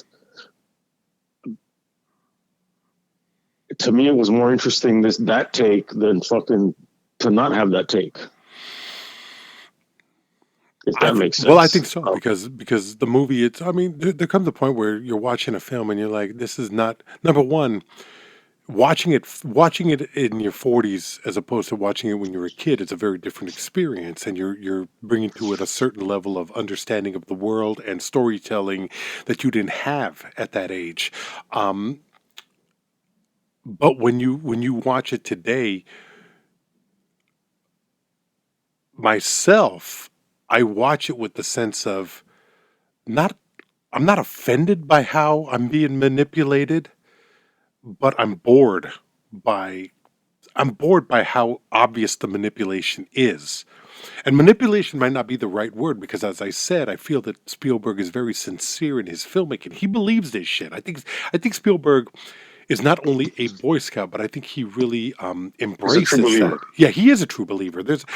Speaker 1: to me, it was more interesting that take than fucking to not have that take. If that makes sense.
Speaker 2: Well, I think so because the movie. It's. I mean, there comes a point where you're watching a film and you're like, this is not number one. Watching it in your 40s as opposed to watching it when you're a kid, it's a very different experience, and you're bringing to it a certain level of understanding of the world and storytelling that you didn't have at that age. But when you watch it today, myself, I watch it with the sense of not I'm not offended by how I'm being manipulated, but by I'm bored by how obvious the manipulation is. And manipulation might not be the right word because, as I said, I feel that Spielberg is very sincere in his filmmaking. He believes this shit. I think Spielberg is not only a Boy Scout, but I think he really embraces that. Yeah, he is a true believer. There's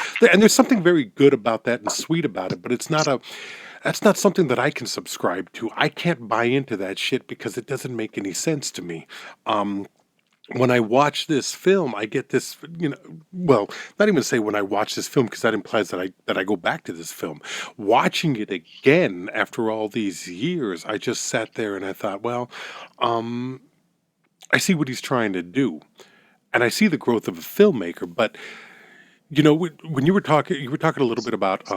Speaker 2: something very good about that and sweet about it, but that's not something that I can subscribe to. I can't buy into that shit because it doesn't make any sense to me. When I watch this film, I get this, well, not even say when I watch this film because that implies that I go back to this film. Watching it again after all these years, I just sat there and I thought, well, I see what he's trying to do, and I see the growth of a filmmaker. But when you were talking a little bit about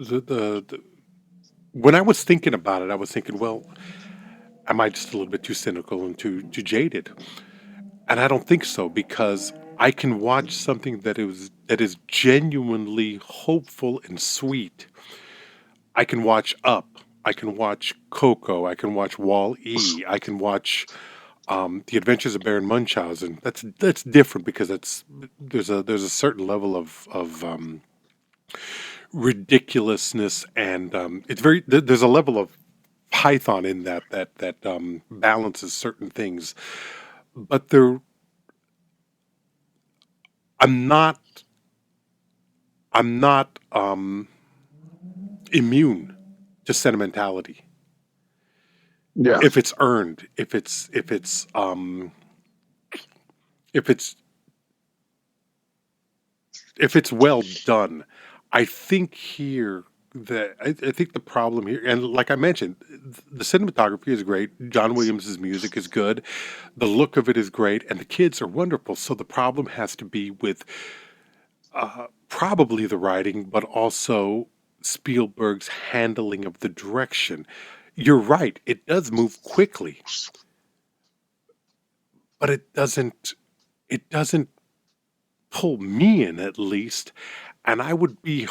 Speaker 2: the when I was thinking about it, I was thinking, well, am I just a little bit too cynical and too jaded? And I don't think so, because I can watch something that is genuinely hopeful and sweet. I can watch Up. I can watch Coco. I can watch Wall-E. I can watch The Adventures of Baron Munchausen. That's different, because there's a certain level of ridiculousness, and there's a level of Python in that balances certain things. But I'm not I'm not immune to sentimentality
Speaker 1: Yeah.
Speaker 2: if it's earned, if it's if it's well done. I think here that I think the problem here, and like I mentioned, the cinematography is great. John Williams' music is good. The look of it is great, and the kids are wonderful. So the problem has to be with probably the writing, but also Spielberg's handling of the direction. You're right; it does move quickly, but it doesn't pull me in, at least. And I'd be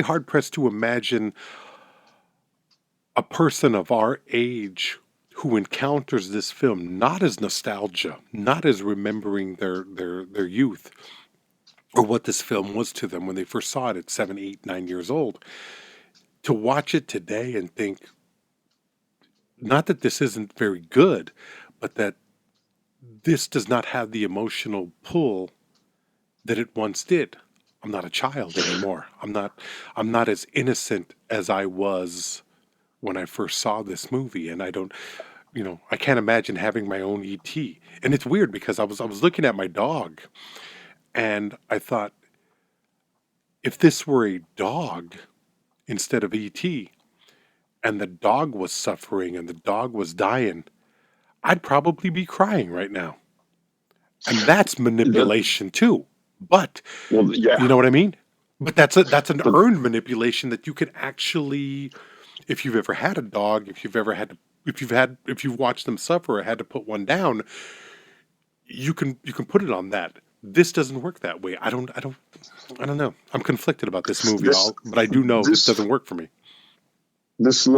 Speaker 2: hard pressed to imagine a person of our age who encounters this film not as nostalgia, not as remembering their youth, or what this film was to them when they first saw it at 7, 8, 9 years old, to watch it today and think, not that this isn't very good, but that this does not have the emotional pull that it once did. I'm not a child anymore. I'm not as innocent as I was when I first saw this movie, and I don't, I can't imagine having my own ET. And it's weird, because I was looking at my dog, and I thought, if this were a dog instead of ET, and the dog was suffering and the dog was dying, I'd probably be crying right now. And that's
Speaker 1: The,
Speaker 2: manipulation too. But
Speaker 1: well,
Speaker 2: you
Speaker 1: yeah.
Speaker 2: know what I mean? But that's an
Speaker 1: The,
Speaker 2: earned manipulation that you can actually, if you've ever had a dog, if you've watched them suffer or had to put one down, you can put it on that. This doesn't work that way. I don't know. I'm conflicted about this movie,
Speaker 1: this
Speaker 2: all, but I do know it
Speaker 1: this
Speaker 2: doesn't work for me.
Speaker 1: this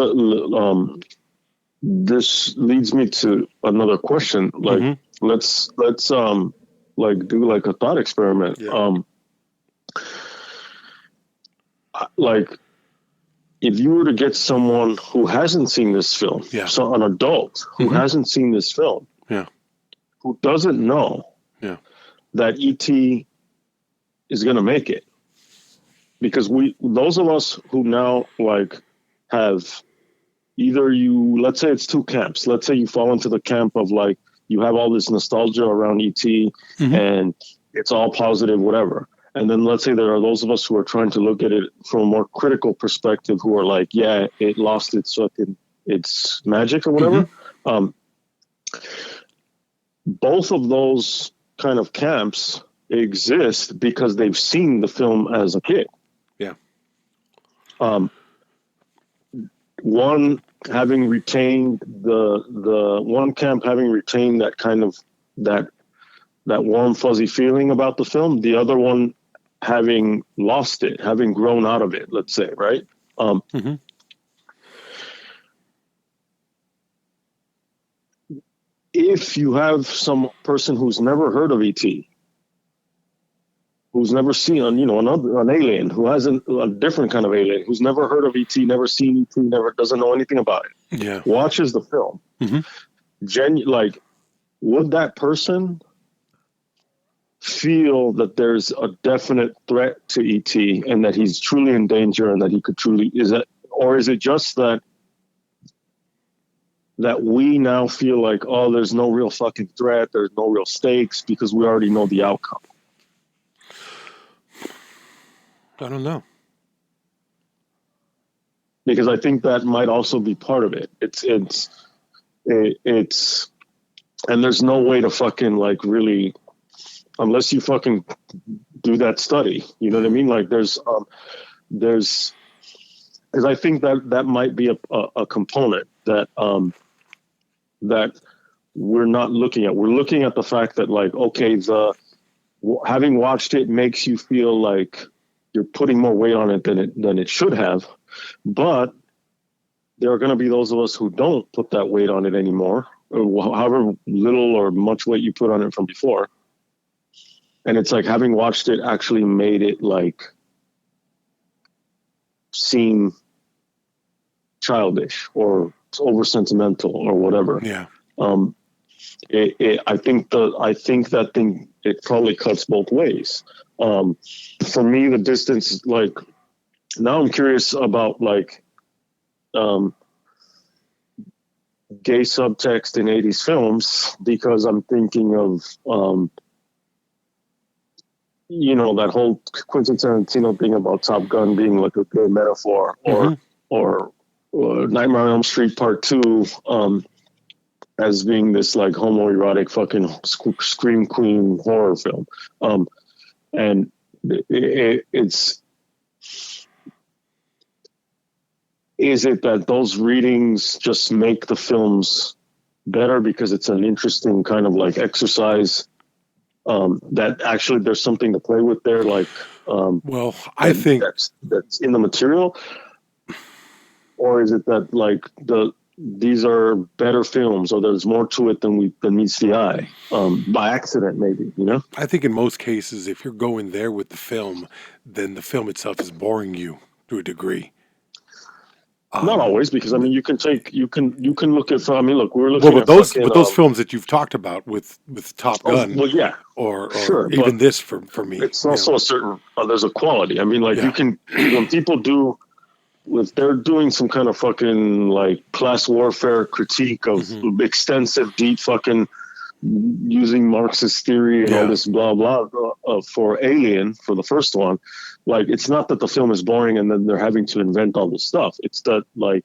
Speaker 1: this leads me to another question. Like,
Speaker 2: Hmm.
Speaker 1: let's like do like a thought experiment.
Speaker 2: Yeah.
Speaker 1: Like, if you were to get someone who hasn't seen this film,
Speaker 2: Yeah.
Speaker 1: so an adult who
Speaker 2: Hmm.
Speaker 1: hasn't seen this film,
Speaker 2: Yeah.
Speaker 1: who doesn't know
Speaker 2: Yeah.
Speaker 1: that ET is going to make it, because those of us who now like have either let's say it's two camps. Let's say you fall into the camp of like, you have all this nostalgia around ET
Speaker 2: Hmm.
Speaker 1: and it's all positive, whatever. And then let's say there are those of us who are trying to look at it from a more critical perspective, who are like, yeah, it lost its magic or
Speaker 2: Hmm.
Speaker 1: whatever. Um, both of those kind of camps exist because they've seen the film as a kid.
Speaker 2: Yeah.
Speaker 1: Um, one having retained the one camp having retained that kind of that warm fuzzy feeling about the film, the other one having lost it, having grown out of it, let's say, right?
Speaker 2: Hmm.
Speaker 1: If you have some person who's never heard of ET, who's never seen an alien, who hasn't, a different kind of alien, who's never heard of ET, never seen ET, never, doesn't know anything about it,
Speaker 2: Yeah.
Speaker 1: watches the film,
Speaker 2: Hmm.
Speaker 1: like, would that person feel that there's a definite threat to ET and that he's truly in danger and that he could truly, or is it just that we now feel like, oh, there's no real fucking threat, there's no real stakes because we already know the outcome?
Speaker 2: I don't know.
Speaker 1: Because I think that might also be part of it. It's and there's no way to fucking like really, unless you fucking do that study, you know what I mean? Like there's because I think that might be a component that that we're not looking at. We're looking at the fact that, like, okay, having watched it makes you feel like you're putting more weight on it than it should have, but there are going to be those of us who don't put that weight on it anymore, or however little or much weight you put on it from before. And it's like having watched it actually made it like seem childish or over sentimental or whatever.
Speaker 2: Yeah.
Speaker 1: I think that thing, it probably cuts both ways. For me, the distance, like, now I'm curious about like gay subtext in 80s films, because I'm thinking of that whole Quentin Tarantino thing about Top Gun being like a gay metaphor, or Nightmare on Elm Street Part 2 as being this like homoerotic fucking scream queen horror film. And it's is it that those readings just make the films better because it's an interesting kind of like exercise, that actually there's something to play with there, like
Speaker 2: well, I think
Speaker 1: that's in the material? Or is it that like these are better films, or there's more to it than meets the eye, by accident maybe,
Speaker 2: I think in most cases, if you're going there with the film, then the film itself is boring you to a degree.
Speaker 1: Not always, because I mean, you can look at. I mean, look, we're looking
Speaker 2: with
Speaker 1: at
Speaker 2: those films that you've talked about with Top Gun.
Speaker 1: Well, yeah,
Speaker 2: or
Speaker 1: sure,
Speaker 2: even this for me.
Speaker 1: It's also a certain. There's a quality. I mean, like you can, when people do, if they're doing some kind of fucking like class warfare critique of extensive, deep fucking using Marxist theory and all this blah blah for Alien, for the first one, like, it's not that the film is boring and then they're having to invent all this stuff. It's that like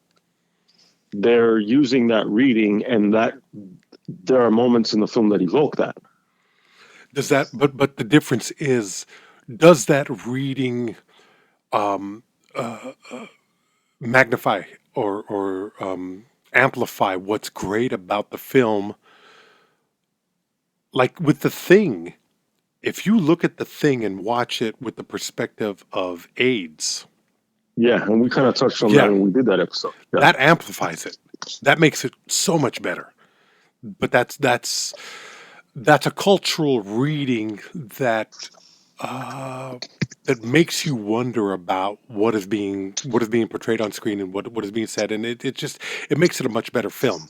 Speaker 1: they're using that reading, and that there are moments in the film that evoke that.
Speaker 2: Does that? But the difference is, does that reading magnify or amplify what's great about the film? Like with The Thing, if you look at The Thing and watch it with the perspective of AIDS.
Speaker 1: Yeah, and we kind of touched on that when we did that episode. Yeah.
Speaker 2: That amplifies it. That makes it so much better. But that's a cultural reading that that makes you wonder about what is being portrayed on screen and what is being said, and it makes it a much better film.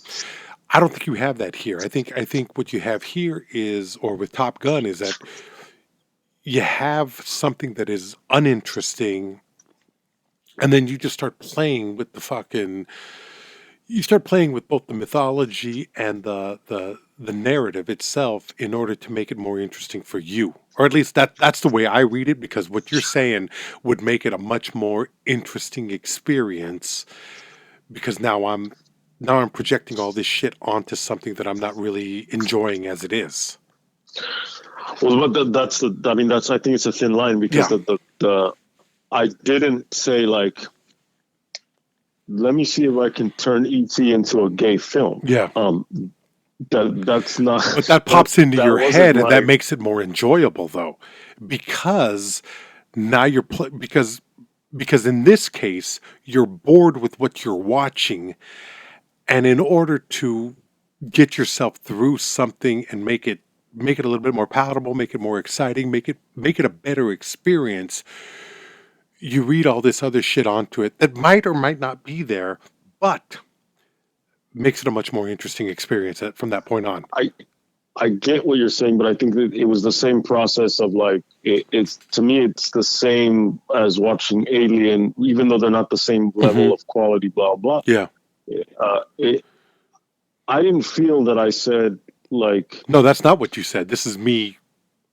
Speaker 2: I don't think you have that here. I think what you have here is, or with Top Gun, is that you have something that is uninteresting, and then you just start playing with you start playing with both the mythology and the narrative itself in order to make it more interesting for you. Or at least that's the way I read it, because what you're saying would make it a much more interesting experience, because now I'm projecting all this shit onto something that I'm not really enjoying as it is.
Speaker 1: Well, I think it's a thin line, because I didn't say like, let me see if I can turn E.T. into a gay film.
Speaker 2: Yeah.
Speaker 1: That's not.
Speaker 2: But that pops into your head, and that makes it more enjoyable, though, because now because in this case you're bored with what you're watching. And in order to get yourself through something and make it a little bit more palatable, make it more exciting, make it a better experience, you read all this other shit onto it that might or might not be there, but makes it a much more interesting experience from that point on.
Speaker 1: I get what you're saying, but I think that it was the same process of like, it's to me, it's the same as watching Alien, even though they're not the same level of quality, blah, blah.
Speaker 2: Yeah.
Speaker 1: I didn't feel that I said like.
Speaker 2: No, that's not what you said. This is me.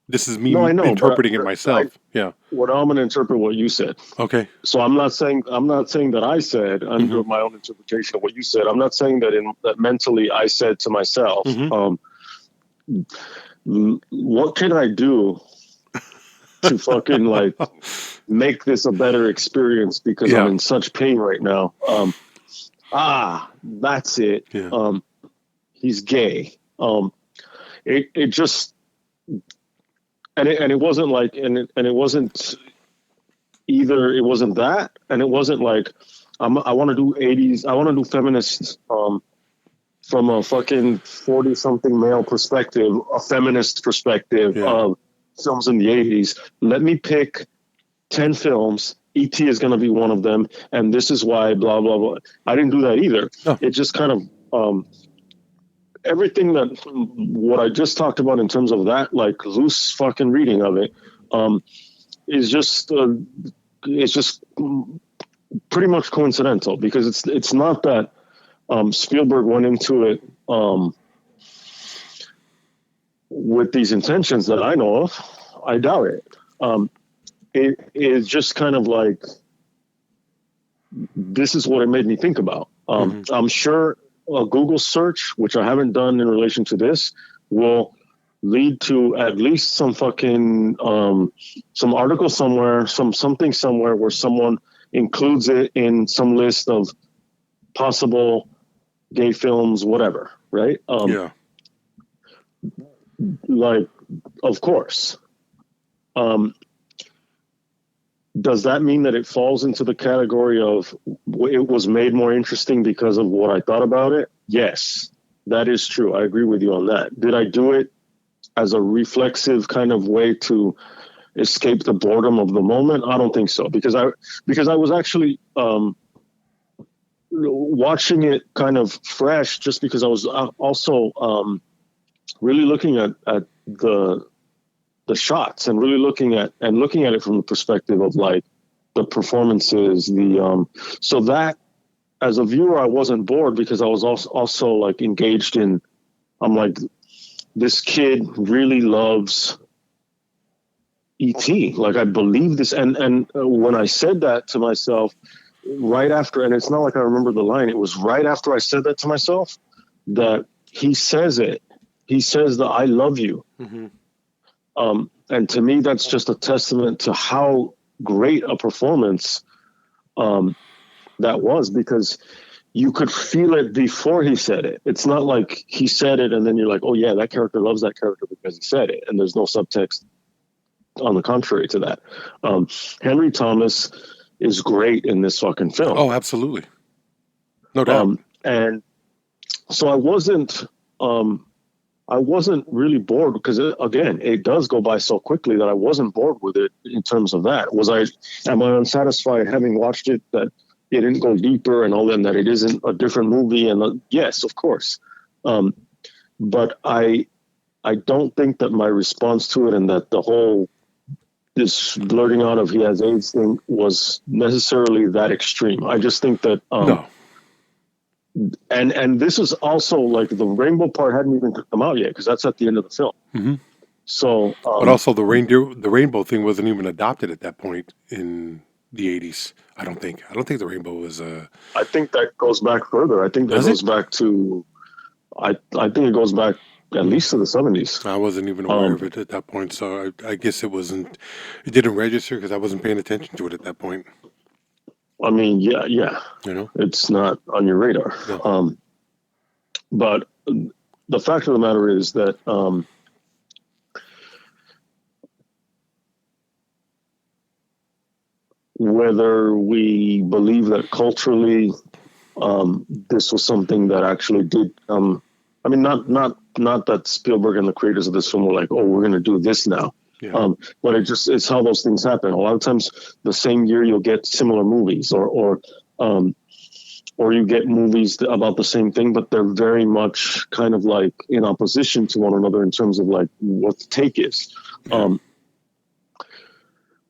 Speaker 2: No, I know, interpreting it myself.
Speaker 1: I'm going to interpret what you said.
Speaker 2: Okay.
Speaker 1: So I'm not saying that I said under my own interpretation of what you said. I'm not saying that mentally I said to myself, what can I do to fucking like make this a better experience because I'm in such pain right now. That's it.
Speaker 2: Yeah.
Speaker 1: He's gay. It just, and it wasn't like, and it wasn't either. It wasn't that, and it wasn't like I want to do 80s. I want to do feminists from a fucking 40-something male perspective, a feminist perspective of films in the 80s. Let me pick 10 films. E.T. is going to be one of them, and this is why. Blah blah blah. I didn't do that either. Oh. It just kind of. Everything that what I just talked about in terms of that, like loose fucking reading of it, is just it's just pretty much coincidental because it's not that Spielberg went into it with these intentions that I know of. I doubt it. It is just kind of like this is what it made me think about. I'm sure. A Google search, which I haven't done in relation to this, will lead to at least some fucking some article somewhere, something somewhere where someone includes it in some list of possible gay films, whatever, right? Like, of course. Does that mean that it falls into the category of it was made more interesting because of what I thought about it? Yes, that is true. I agree with you on that. Did I do it as a reflexive kind of way to escape the boredom of the moment? I don't think so, because I was actually watching it kind of fresh, just because I was also really looking at the shots and really looking at it from the perspective of like the performances, so that as a viewer, I wasn't bored because I was also like engaged in, I'm like, this kid really loves E.T. Like, I believe this. And when I said that to myself right after, and it's not like I remember the line, it was right after I said that to myself that he says it. He says that I love you. Mm-hmm. And to me, that's just a testament to how great a performance that was, because you could feel it before he said it. It's not like he said it and then you're like, oh yeah, that character loves that character because he said it, and there's no subtext on the contrary to that. Henry Thomas is great in this fucking film.
Speaker 2: Oh, absolutely. No doubt.
Speaker 1: And so I wasn't really bored because it does go by so quickly that I wasn't bored with it in terms of that. Am I unsatisfied having watched it that it didn't go deeper and all that, and that it isn't a different movie? And yes, of course. But I don't think that my response to it and that the whole, this blurting out of he has AIDS thing was necessarily that extreme. I just think that,
Speaker 2: no.
Speaker 1: And this is also like the rainbow part hadn't even come out yet because that's at the end of the film. Mm-hmm. So,
Speaker 2: but also the rainbow thing wasn't even adopted at that point in the 80s. I don't think the rainbow was.
Speaker 1: I think that goes back further. I think that goes back to. I think it goes back at least to the 70s.
Speaker 2: I wasn't even aware of it at that point, so I guess it wasn't. It didn't register because I wasn't paying attention to it at that point.
Speaker 1: I mean, yeah,
Speaker 2: you know,
Speaker 1: it's not on your radar. No. But the fact of the matter is that whether we believe that culturally this was something that actually did, I mean, not that Spielberg and the creators of this film were like, oh, we're going to do this now. Yeah. But it's how those things happen. A lot of times the same year you'll get similar movies or you get movies about the same thing, but they're very much kind of like in opposition to one another in terms of like what the take is.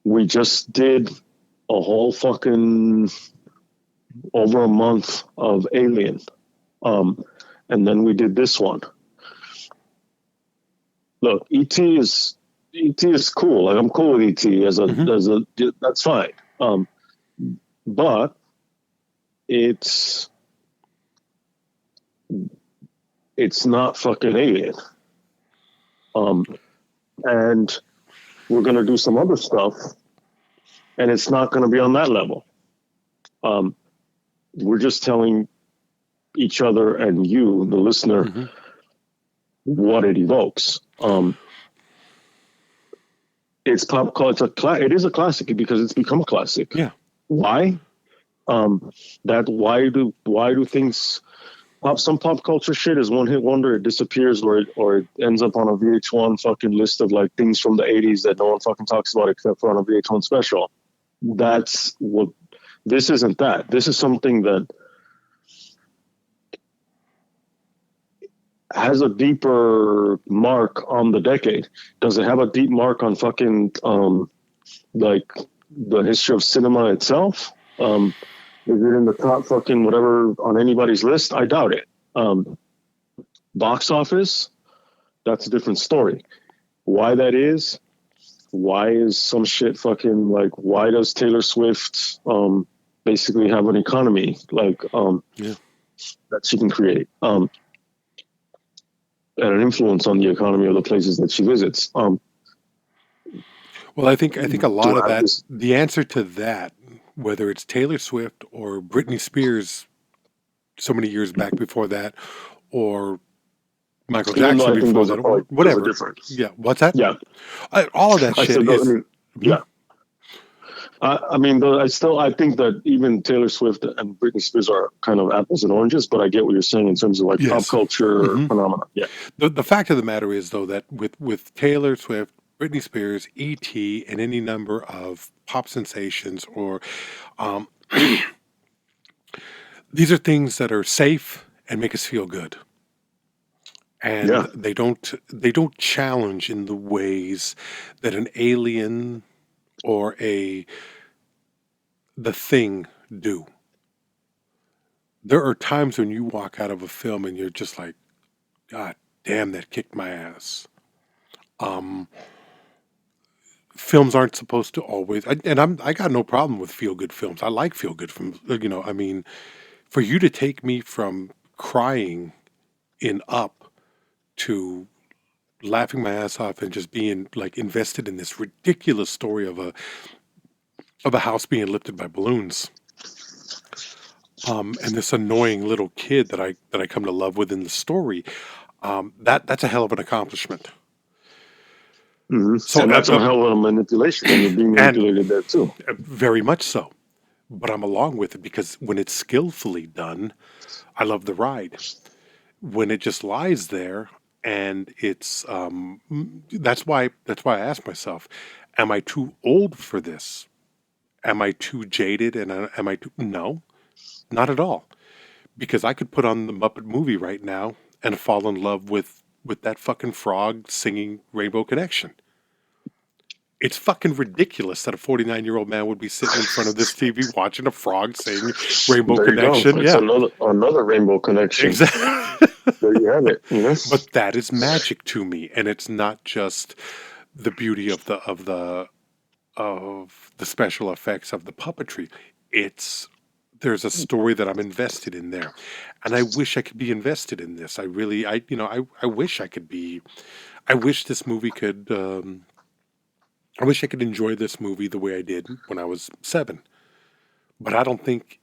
Speaker 1: We just did a whole fucking over a month of Alien. And then we did this one. Look, E.T. is cool. Like, I'm cool with E.T. as a that's fine. But it's not fucking Alien. And we're going to do some other stuff, and it's not going to be on that level. We're just telling each other and you, the listener, what it evokes. It's pop culture. It is a classic because it's become a classic.
Speaker 2: Yeah.
Speaker 1: Why? Why do things? Some pop culture shit is one hit wonder. It disappears, or it ends up on a VH1 fucking list of like things from the 80s that no one fucking talks about except for on a VH1 special. That's what. This isn't that. This is something that has a deeper mark on the decade. Does it have a deep mark on fucking like the history of cinema itself? Is it in the top fucking whatever on anybody's list? I doubt it. Box office, that's a different story. Why that is? Why is some shit fucking like? Why does Taylor Swift basically have an economy like that she can create? And an influence on the economy of the places that she visits.
Speaker 2: Well, I think a lot of that, the answer to that, whether it's Taylor Swift or Britney Spears so many years back before that, or Michael Jackson before that, or whatever. Yeah, what's that?
Speaker 1: Yeah.
Speaker 2: All of that shit is...
Speaker 1: Yeah. I think that even Taylor Swift and Britney Spears are kind of apples and oranges, but I get what you're saying in terms of like pop culture phenomena. Yeah.
Speaker 2: The fact of the matter is, though, that with Taylor Swift, Britney Spears, E.T., and any number of pop sensations, or these are things that are safe and make us feel good, and they don't challenge in the ways that an Alien or The Thing do. There are times when you walk out of a film and you're just like, God damn, that kicked my ass. Films aren't supposed to always, I got no problem with feel-good films. I like feel-good films. I mean, for you to take me from crying in Up to laughing my ass off and just being like invested in this ridiculous story of a house being lifted by balloons, and this annoying little kid that I come to love within the story, that's a hell of an accomplishment.
Speaker 1: Mm-hmm. So and that's a hell of a manipulation, and you're being manipulated there too.
Speaker 2: Very much so. But I'm along with it because when it's skillfully done, I love the ride. When it just lies there, and it's that's why I ask myself, am I too old for this? Am I too jaded? And am I too... No, not at all. Because I could put on the Muppet movie right now and fall in love with that fucking frog singing Rainbow Connection. It's fucking ridiculous that a 49-year-old man would be sitting in front of this TV watching a frog sing Rainbow Connection.
Speaker 1: It's another Rainbow Connection.
Speaker 2: Exactly.
Speaker 1: There you have it. Yes.
Speaker 2: But that is magic to me, and it's not just the beauty of the special effects of the puppetry. There's a story that I'm invested in there, and I wish I could be invested in this. I wish I could be. I wish this movie could. I wish I could enjoy this movie the way I did when I was 7, but I don't think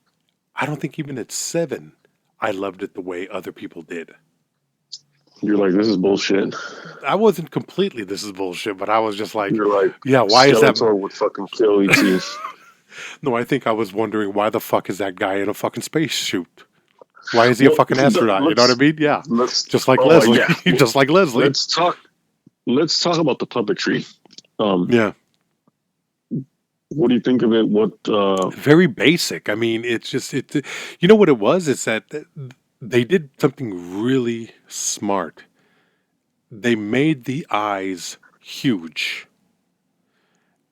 Speaker 2: even at 7 I loved it the way other people did.
Speaker 1: You're like, this is bullshit.
Speaker 2: I wasn't completely this is bullshit, but I was just like,
Speaker 1: you're like,
Speaker 2: yeah, why is that?
Speaker 1: Skeletor would fucking kill E.T.
Speaker 2: No, I think I was wondering why the fuck is that guy in a fucking spacesuit? Why is he a fucking astronaut? You know what I mean? Yeah. Just like Leslie. Yeah. Just like Leslie.
Speaker 1: Let's talk about the puppetry.
Speaker 2: Yeah.
Speaker 1: What do you think of it?
Speaker 2: Very basic. I mean, it's just you know what it was? It's that they did something really smart. They made the eyes huge.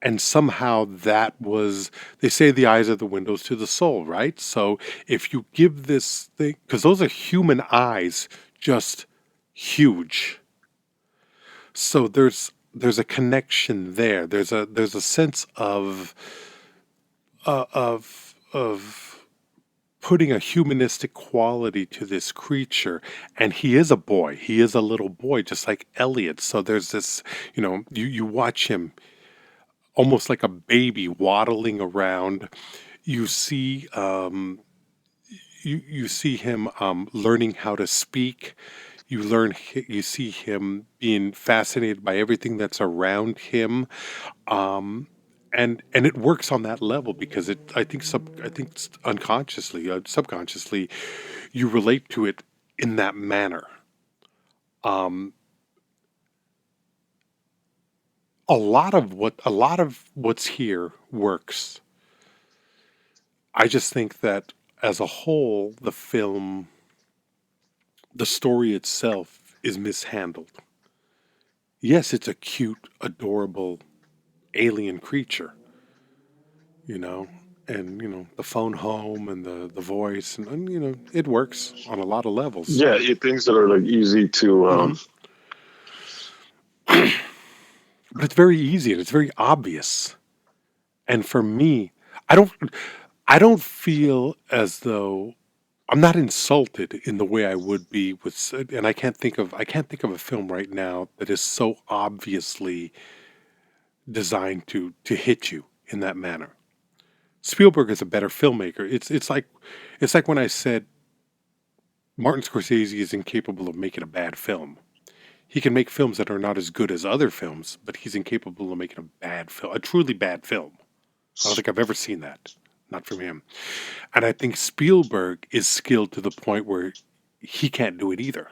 Speaker 2: And somehow that was, they say the eyes are the windows to the soul, right? So if you give this thing, because those are human eyes, just huge. So there's a connection there. There's a sense of putting a humanistic quality to this creature. And he is a boy. He is a little boy, just like Elliot. So there's this, you watch him. almost like a baby waddling around. You see you see him learning how to speak. You see him being fascinated by everything that's around him, um, and it works on that level because I think unconsciously, subconsciously, you relate to it in that manner. Um, a lot of what's here works. I just think that as a whole, the story itself is mishandled. Yes, it's a cute, adorable alien creature, you know, and the phone home and the voice and it works on a lot of levels.
Speaker 1: Yeah, things that are like easy to
Speaker 2: Hmm. But it's very easy and it's very obvious. And for me, I don't I don't feel as though I'm not insulted in the way I would be and I can't think of a film right now that is so obviously designed to hit you in that manner. Spielberg is a better filmmaker. It's like when I said Martin Scorsese is incapable of making a bad film. He can make films that are not as good as other films, but he's incapable of making a bad film, a truly bad film. I don't think I've ever seen that. Not from him. And I think Spielberg is skilled to the point where he can't do it either.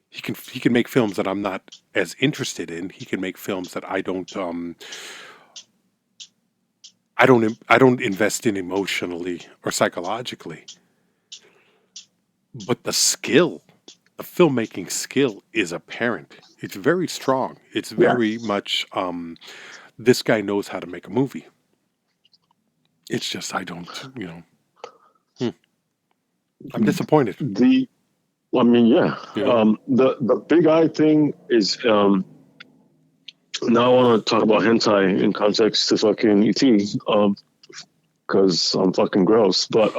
Speaker 2: He can make films that I'm not as interested in. He can make films that I don't invest in emotionally or psychologically. But the filmmaking skill is apparent. It's very strong. It's
Speaker 1: yeah.
Speaker 2: very much this guy knows how to make a movie. It's just I don't, hmm, I'm disappointed.
Speaker 1: I mean, yeah.
Speaker 2: You know,
Speaker 1: The big eye thing is now I want to talk about hentai in context to fucking ET, because I'm fucking gross. But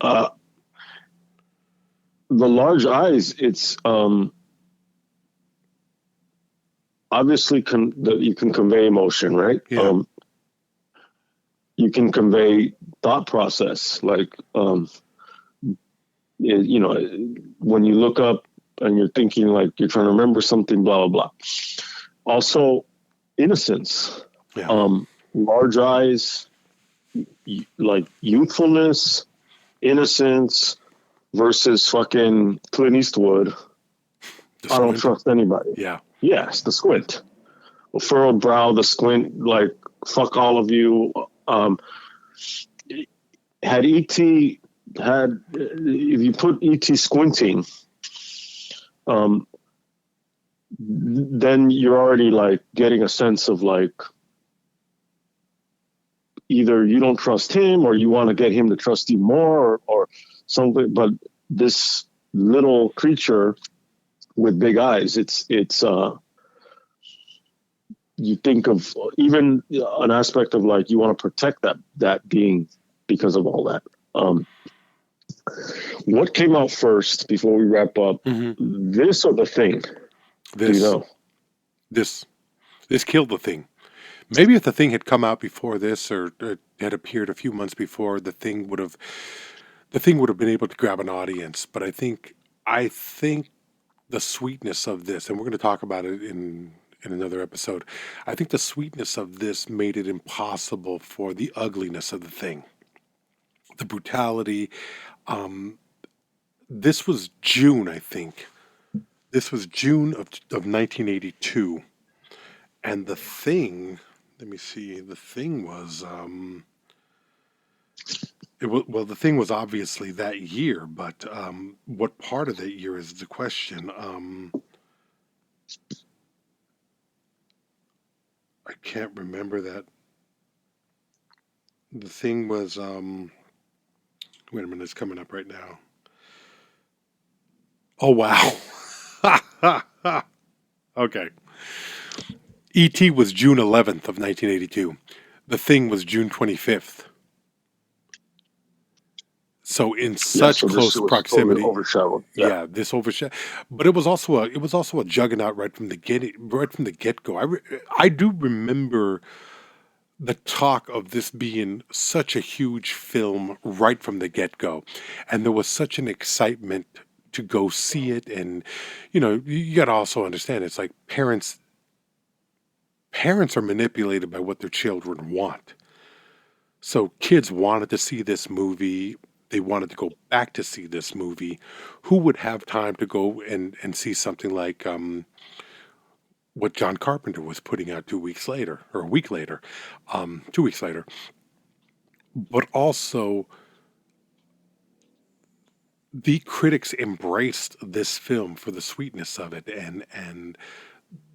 Speaker 1: uh, the large eyes, it's obviously you can convey emotion, right?
Speaker 2: yeah,
Speaker 1: You can convey thought process, like when you look up and you're thinking like you're trying to remember something, blah blah blah. Also, innocence,
Speaker 2: yeah,
Speaker 1: large eyes, like youthfulness, innocence versus fucking Clint Eastwood.
Speaker 2: the
Speaker 1: I don't
Speaker 2: squint.
Speaker 1: trust anybody.
Speaker 2: Yeah,
Speaker 1: Yes, the squint, the furrowed brow, the squint, like fuck all of you. Had ET had if you put ET squinting, um, then you're already like getting a sense of like either you don't trust him or you want to get him to trust you more or something. But this little creature with big eyes, it's you think of even an aspect of like you want to protect that being because of all that. What came out first before we wrap up? This or the thing? Do you
Speaker 2: this
Speaker 1: know?
Speaker 2: this this killed the thing. Maybe if the thing had come out before this or had appeared a few months before, the thing would have been able to grab an audience. But I think the sweetness of this, and we're going to talk about it in another episode. I think the sweetness of this made it impossible for the ugliness of the thing, the brutality. Um, this was June, I think. This was June of 1982, and the thing. Let me see. The thing was. Well, the thing was obviously that year, but what part of that year is the question. I can't remember that. The thing was. Wait a minute, it's coming up right now. Oh wow. Okay. E.T. was June 11th of 1982. The Thing was June 25th. So in
Speaker 1: Yeah,
Speaker 2: such
Speaker 1: so this
Speaker 2: close
Speaker 1: was totally
Speaker 2: proximity,
Speaker 1: overshadowed. Yeah.
Speaker 2: yeah, this overshadowed. But it was also a juggernaut right from the get go. I do remember the talk of this being such a huge film right from the get go, and there was such an excitement to go see it. And you got to also understand, it's like parents are manipulated by what their children want. So kids wanted to see this movie. They wanted to go back to see this movie. Who would have time to go and see something like what John Carpenter was putting out 2 weeks later, or a week later, 2 weeks later? But also, the critics embraced this film for the sweetness of it and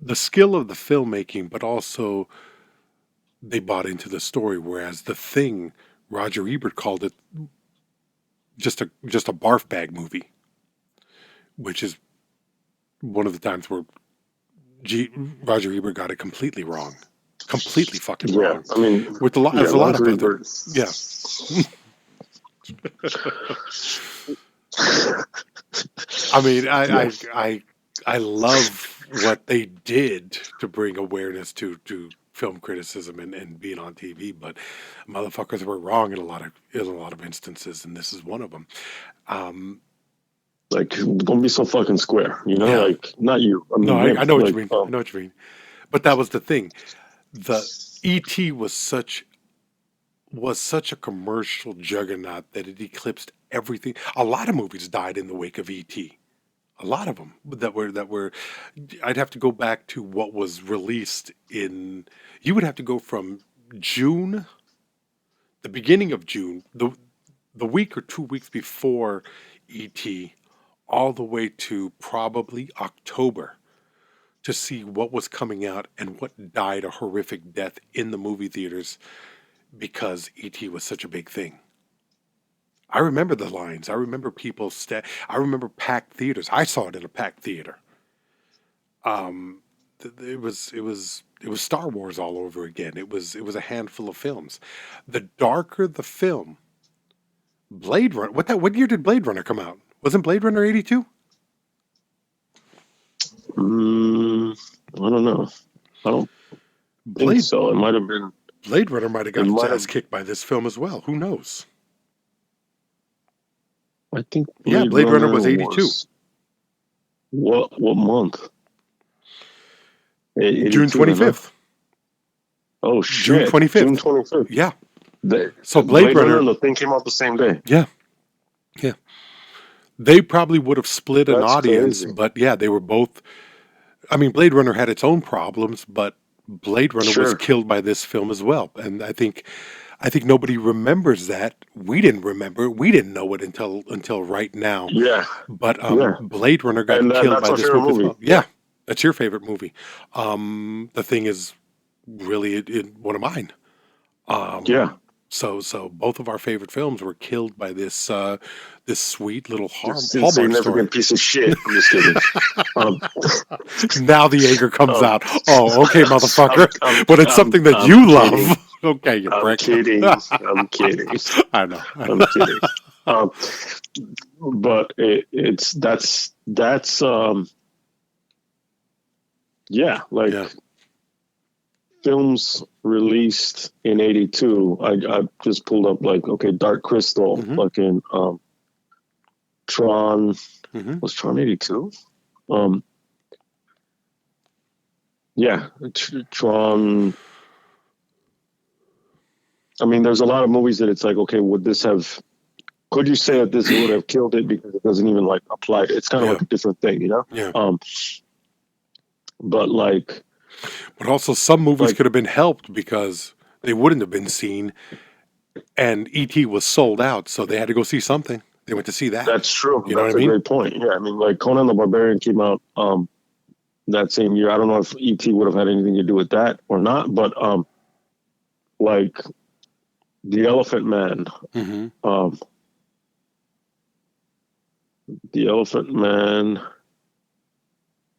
Speaker 2: the skill of the filmmaking, but also they bought into the story. Whereas The Thing, Roger Ebert called it just a barf bag movie, which is one of the times where Roger Ebert got it completely wrong, completely fucking
Speaker 1: Yeah.
Speaker 2: wrong.
Speaker 1: I mean,
Speaker 2: With a lot,
Speaker 1: yeah,
Speaker 2: there's a lot of
Speaker 1: Roger
Speaker 2: other,
Speaker 1: Ebert.
Speaker 2: yeah. I mean,
Speaker 1: Yes.
Speaker 2: I love what they did to bring awareness to film criticism and being on TV, but motherfuckers were wrong in a lot of instances, and this is one of them.
Speaker 1: Like, don't be so fucking square,
Speaker 2: Yeah.
Speaker 1: Like, not you. I mean,
Speaker 2: No,
Speaker 1: him.
Speaker 2: I know what
Speaker 1: Like,
Speaker 2: you mean. I know what you mean. But that was the thing. The ET was such a commercial juggernaut that it eclipsed everything. A lot of movies died in the wake of ET. A lot of them that were. I'd have to go back to what was released in. You would have to go from June, the beginning of June, the week or 2 weeks before ET, all the way to probably October to see what was coming out and what died a horrific death in the movie theaters because ET was such a big thing. I remember the lines. I remember people. I remember packed theaters. I saw it in a packed theater. It was Star Wars all over again. It was a handful of films. The darker the film, Blade Runner. What year did Blade Runner come out? Wasn't Blade Runner 82?
Speaker 1: I don't know. I don't think so. It might have been.
Speaker 2: Blade Runner might have got
Speaker 1: It
Speaker 2: its
Speaker 1: might
Speaker 2: ass
Speaker 1: have.
Speaker 2: kicked by this film as well. Who knows?
Speaker 1: I think
Speaker 2: Yeah, Blade Runner was 82.
Speaker 1: What month?
Speaker 2: June
Speaker 1: 82,
Speaker 2: 25th.
Speaker 1: Oh
Speaker 2: June
Speaker 1: shit!
Speaker 2: 25th.
Speaker 1: June 25th.
Speaker 2: Yeah.
Speaker 1: The,
Speaker 2: So Blade Runner.
Speaker 1: and the thing came out the same day.
Speaker 2: Yeah. Yeah. They probably would have split an
Speaker 1: That's
Speaker 2: audience,
Speaker 1: crazy.
Speaker 2: but yeah, they were both. I mean, Blade Runner had its own problems, but Blade Runner was
Speaker 1: Sure.
Speaker 2: killed by this film as well. And I think nobody remembers that. We didn't remember. We didn't know it until right now.
Speaker 1: Yeah,
Speaker 2: But
Speaker 1: yeah.
Speaker 2: Blade Runner got
Speaker 1: And
Speaker 2: killed
Speaker 1: that's
Speaker 2: by
Speaker 1: my
Speaker 2: this
Speaker 1: favorite
Speaker 2: movie as
Speaker 1: movie.
Speaker 2: well. Yeah, that's your favorite movie. The Thing is really one of mine.
Speaker 1: Yeah.
Speaker 2: So both of our favorite films were killed by this sweet little
Speaker 1: This
Speaker 2: Hallmark story.
Speaker 1: insignificant piece of shit. I'm just kidding.
Speaker 2: Now the anger comes
Speaker 1: Um,
Speaker 2: out. Oh, okay, motherfucker.
Speaker 1: I'm-
Speaker 2: but it's
Speaker 1: I'm-
Speaker 2: something that
Speaker 1: I'm
Speaker 2: you
Speaker 1: kidding.
Speaker 2: love. Okay, you
Speaker 1: I'm
Speaker 2: prick.
Speaker 1: kidding. I'm kidding.
Speaker 2: I know.
Speaker 1: I'm kidding. But that's yeah, like
Speaker 2: Yeah.
Speaker 1: films released in 82. I just pulled up like, okay, Dark Crystal,
Speaker 2: Mhm.
Speaker 1: fucking Tron.
Speaker 2: Mhm.
Speaker 1: Was Tron 82? Yeah, Tron. I mean, there's a lot of movies that it's like, okay, could you say that this would have killed it because it doesn't even like apply? It's kind of
Speaker 2: Yeah.
Speaker 1: like a different thing,
Speaker 2: Yeah.
Speaker 1: But like,
Speaker 2: But also, some movies
Speaker 1: Like-
Speaker 2: could have been helped because they wouldn't have been seen, and E.T. was sold out, so they had to go see something. They went to see that.
Speaker 1: that's true.
Speaker 2: You know
Speaker 1: That's
Speaker 2: what I mean?
Speaker 1: a great point. Yeah, I mean, like Conan the Barbarian came out that same year. I don't know if E.T. would have had anything to do with that or not, but like The Elephant Man.
Speaker 2: Mhm.
Speaker 1: The Elephant Man.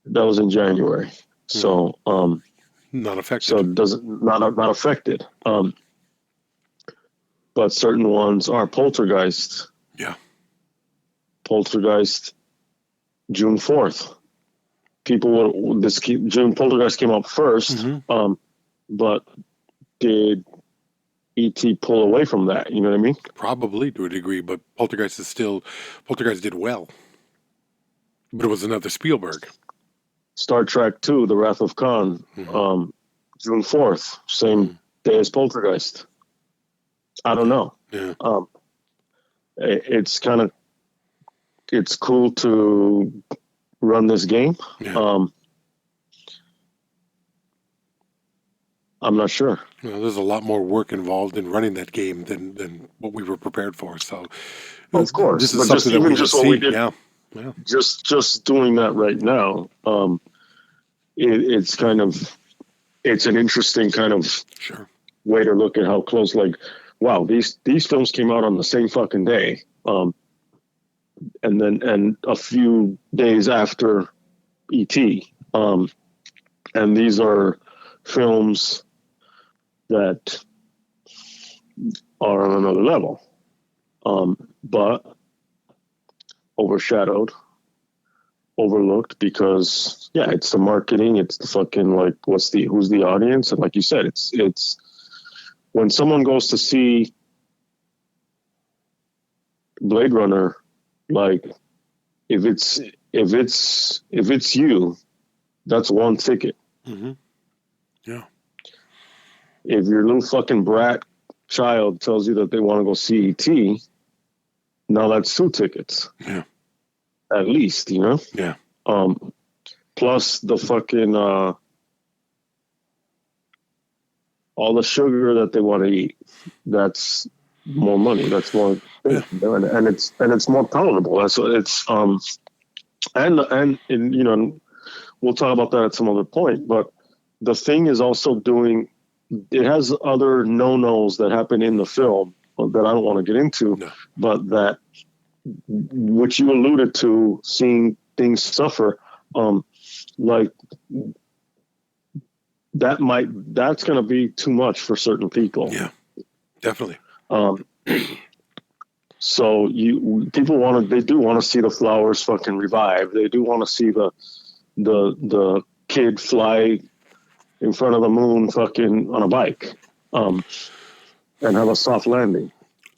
Speaker 1: That was in January, so
Speaker 2: Not affected.
Speaker 1: so it doesn't not affected. But certain ones are Poltergeist.
Speaker 2: Yeah.
Speaker 1: Poltergeist, June 4th. Poltergeist came out first, but did E.T. pull away from that? You know what I mean?
Speaker 2: Probably to a degree, but Poltergeist did well. But it was another Spielberg.
Speaker 1: Star Trek 2, The Wrath of Khan, June 4th, same day as Poltergeist. I don't know.
Speaker 2: Yeah.
Speaker 1: It's cool to run this game.
Speaker 2: Yeah.
Speaker 1: I'm not sure.
Speaker 2: Well, there's a lot more work involved in running that game than what we were prepared for. So,
Speaker 1: of course,
Speaker 2: this is something that we just see. We did, yeah.
Speaker 1: Just doing that right now. It's an interesting kind of way to look at how close. Like, wow, these films came out on the same fucking day, and a few days after E.T. And these are films that are on another level, but overshadowed, overlooked because it's the marketing, it's the fucking like who's the audience, and like you said, it's when someone goes to see Blade Runner, like if it's you, that's one ticket.
Speaker 2: Mm-hmm. Yeah.
Speaker 1: If your little fucking brat child tells you that they want to go see E.T., now that's 2 tickets.
Speaker 2: Yeah.
Speaker 1: At least, you know?
Speaker 2: Yeah.
Speaker 1: Plus the fucking all the sugar that they want to eat. That's more money. That's more and it's more palatable. That's what it's and you know, we'll talk about that at some other point, but the thing is also it has other no-nos that happen in the film that I don't want to get into, but that, which you alluded to, seeing things suffer, like that's going to be too much for certain people.
Speaker 2: Yeah, definitely.
Speaker 1: So people they do want to see the flowers fucking revive. They do want to see the kid fly in front of the moon fucking on a bike, and have a soft landing.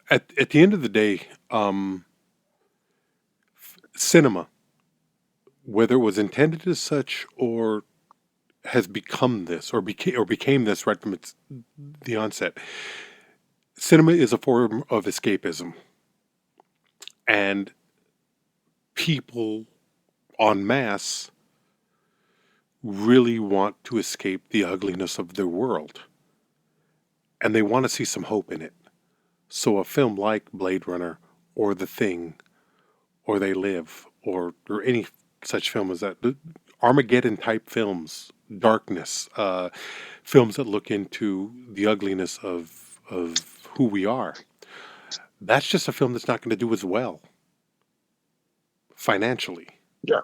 Speaker 2: At the end of the day, cinema, whether it was intended as such or has become this or became this right from the onset, cinema is a form of escapism. And people en masse really want to escape the ugliness of their world. And they want to see some hope in it. So a film like Blade Runner or The Thing or They Live or any such film as that, Armageddon-type films, darkness, films that look into the ugliness of who we are, that's just a film that's not going to do as well financially. Yeah.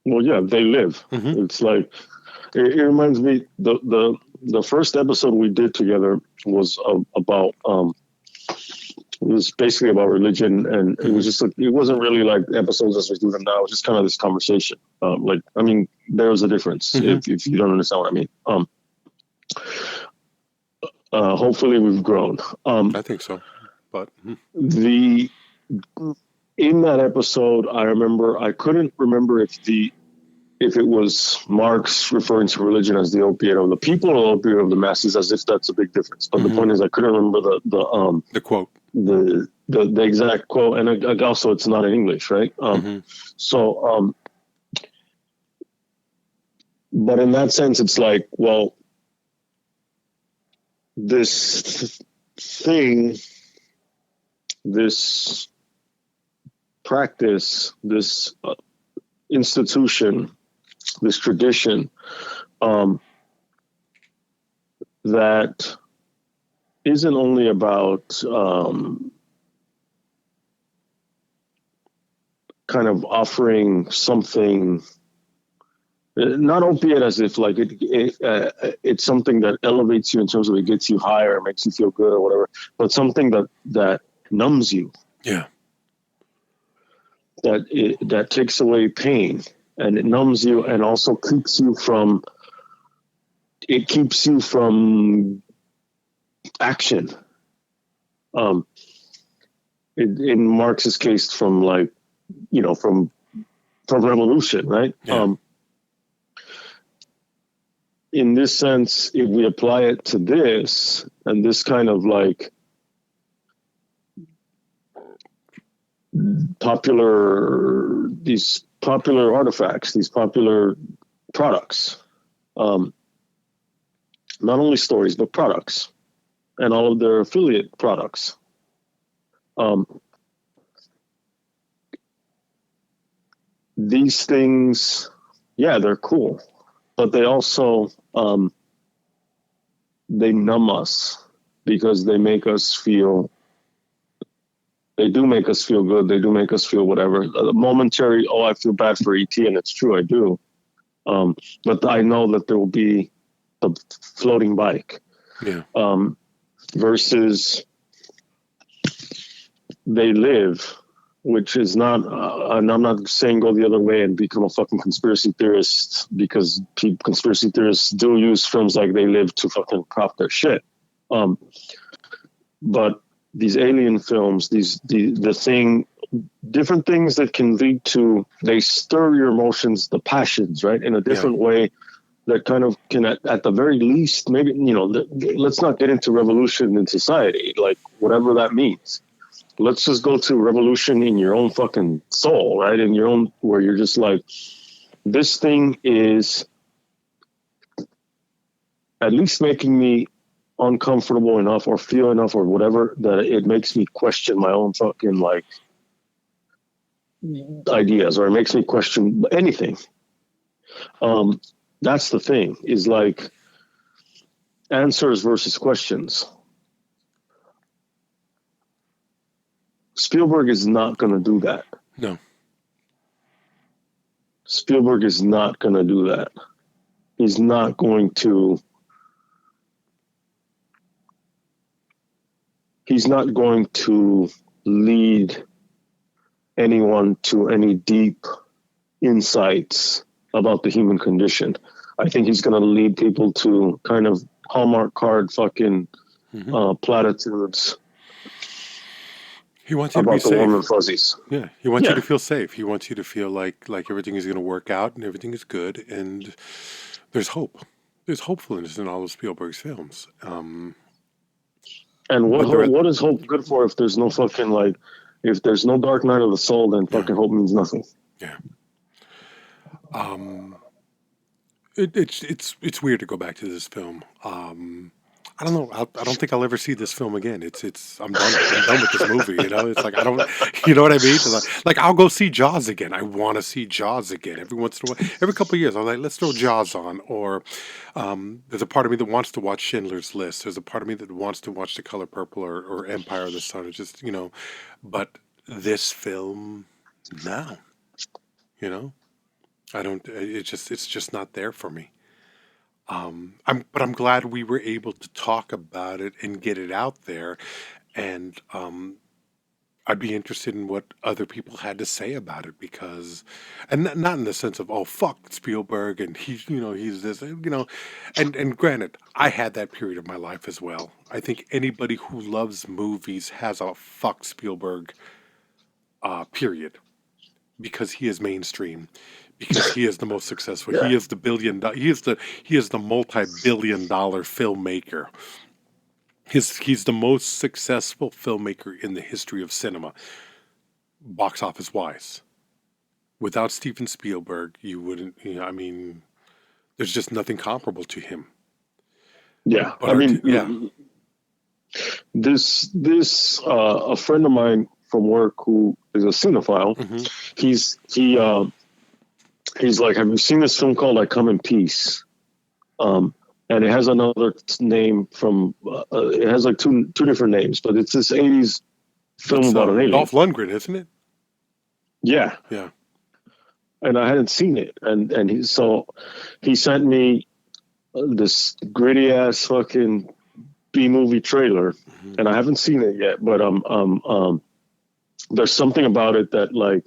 Speaker 1: Well, yeah, They Live. Mm-hmm. It's like, it reminds me, the first episode we did together was about, it was basically about religion, and it was just, it wasn't really like episodes as we do them now. It was just kind of this conversation. There's a difference if you don't understand what I mean. Hopefully we've grown.
Speaker 2: I think so. But
Speaker 1: in that episode, I couldn't remember if it was Marx referring to religion as the opiate of the people or the opiate of the masses, as if that's a big difference. But the point is, I couldn't remember the
Speaker 2: quote,
Speaker 1: the exact quote, and also it's not in English, right? So, but in that sense, it's like, well, this thing, this practice, this institution, this tradition, that isn't only about kind of offering something, not opiate as if like it's something that elevates you in terms of it gets you higher, makes you feel good or whatever, but something that numbs you.
Speaker 2: Yeah.
Speaker 1: that takes away pain, and it numbs you, and also keeps you from action. In Marx's case, from revolution, right?
Speaker 2: Yeah.
Speaker 1: In this sense, if we apply it to this, and this kind of like these popular artifacts, these popular products, not only stories, but products, and all of their affiliate products. These things, yeah, they're cool, but they also they numb us, because they make us feel. They do make us feel good. They do make us feel whatever. A momentary, oh, I feel bad for ET, and it's true, I do. But I know that there will be a floating bike.
Speaker 2: Yeah.
Speaker 1: Versus They Live, which is not, and I'm not saying go the other way and become a fucking conspiracy theorist, because conspiracy theorists do use films like They Live to fucking prop their shit. But these alien films, different things that can lead to, they stir your emotions, the passions, right, in a different way, that kind of can, at the very least, maybe, let's not get into revolution in society, like whatever that means. Let's just go to revolution in your own fucking soul, right? In your own, where you're just like, this thing is at least making me uncomfortable enough, or feel enough, or whatever, that it makes me question my own fucking like ideas, or it makes me question anything. That's the thing, is like answers versus questions. Spielberg is not going to do that.
Speaker 2: No.
Speaker 1: Spielberg is not going to do that. He's not going to. He's not going to lead anyone to any deep insights about the human condition. I think he's going to lead people to kind of Hallmark card fucking platitudes.
Speaker 2: He wants you to be
Speaker 1: about the
Speaker 2: safe.
Speaker 1: warm and fuzzies.
Speaker 2: Yeah, he wants you to feel safe. He wants you to feel like everything is going to work out and everything is good, and there's hope. There's hopefulness in all of Spielberg's films.
Speaker 1: And what is hope good for if there's no fucking, like, if there's no Dark Night of the Soul, then fucking hope means nothing.
Speaker 2: Yeah. It's weird to go back to this film. I don't know. I don't think I'll ever see this film again. I'm done with this movie. It's like, I don't. You know what I mean? Like I'll go see Jaws again. I want to see Jaws again every once in a while. Every couple of years, I'm like, let's throw Jaws on. Or there's a part of me that wants to watch Schindler's List. There's a part of me that wants to watch The Color Purple or Empire of the Sun. It's just but this film, no. I don't. It's just not there for me. But I'm glad we were able to talk about it and get it out there, and I'd be interested in what other people had to say about it, because, and not in the sense of, oh, fuck Spielberg and he's this, and granted, I had that period of my life as well. I think anybody who loves movies has a fuck Spielberg period, because he is mainstream. Because he is the most successful. Yeah. He is the multi-billion-dollar filmmaker. He's the most successful filmmaker in the history of cinema, box office wise. Without Steven Spielberg, you wouldn't. There's just nothing comparable to him. Yeah,
Speaker 1: This a friend of mine from work who is a cinephile. Mm-hmm. He's like, have you seen this film called I Come in Peace? And it has another name from, it has like two different names, but it's this 80s film about an alien.
Speaker 2: Dolph Lundgren, isn't it?
Speaker 1: Yeah.
Speaker 2: Yeah.
Speaker 1: And I hadn't seen it. And he sent me this gritty ass fucking B-movie trailer, mm-hmm. and I haven't seen it yet, but there's something about it that, like,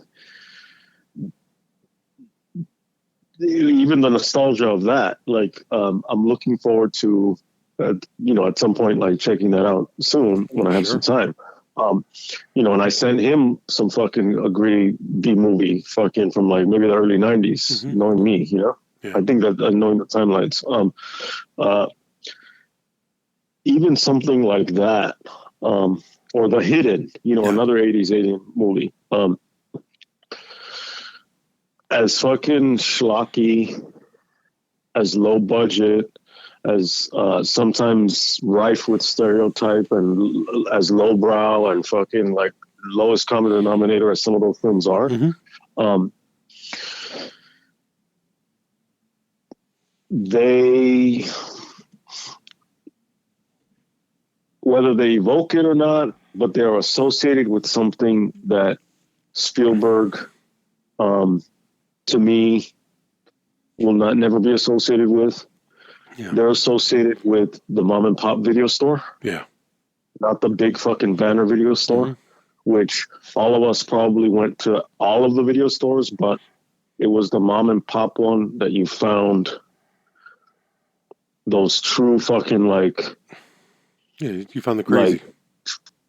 Speaker 1: even the nostalgia of that, like, I'm looking forward to, at some point, like checking that out soon when I have some time. And I sent him some fucking agree B movie fucking from like maybe the early 90s, knowing me, Yeah. I think that knowing the timelines, even something like that, or The Hidden, another 80s alien movie, as fucking schlocky, as low budget, as sometimes rife with stereotype, and as lowbrow and fucking like lowest common denominator as some of those films are. They, whether they evoke it or not, but they're associated with something that Spielberg, to me, will never be associated with. Yeah. They're associated with the mom and pop video store.
Speaker 2: Yeah.
Speaker 1: Not the big fucking banner video store, which all of us probably went to all of the video stores, but it was the mom and pop one that you found those true fucking like...
Speaker 2: Yeah, you found the crazy.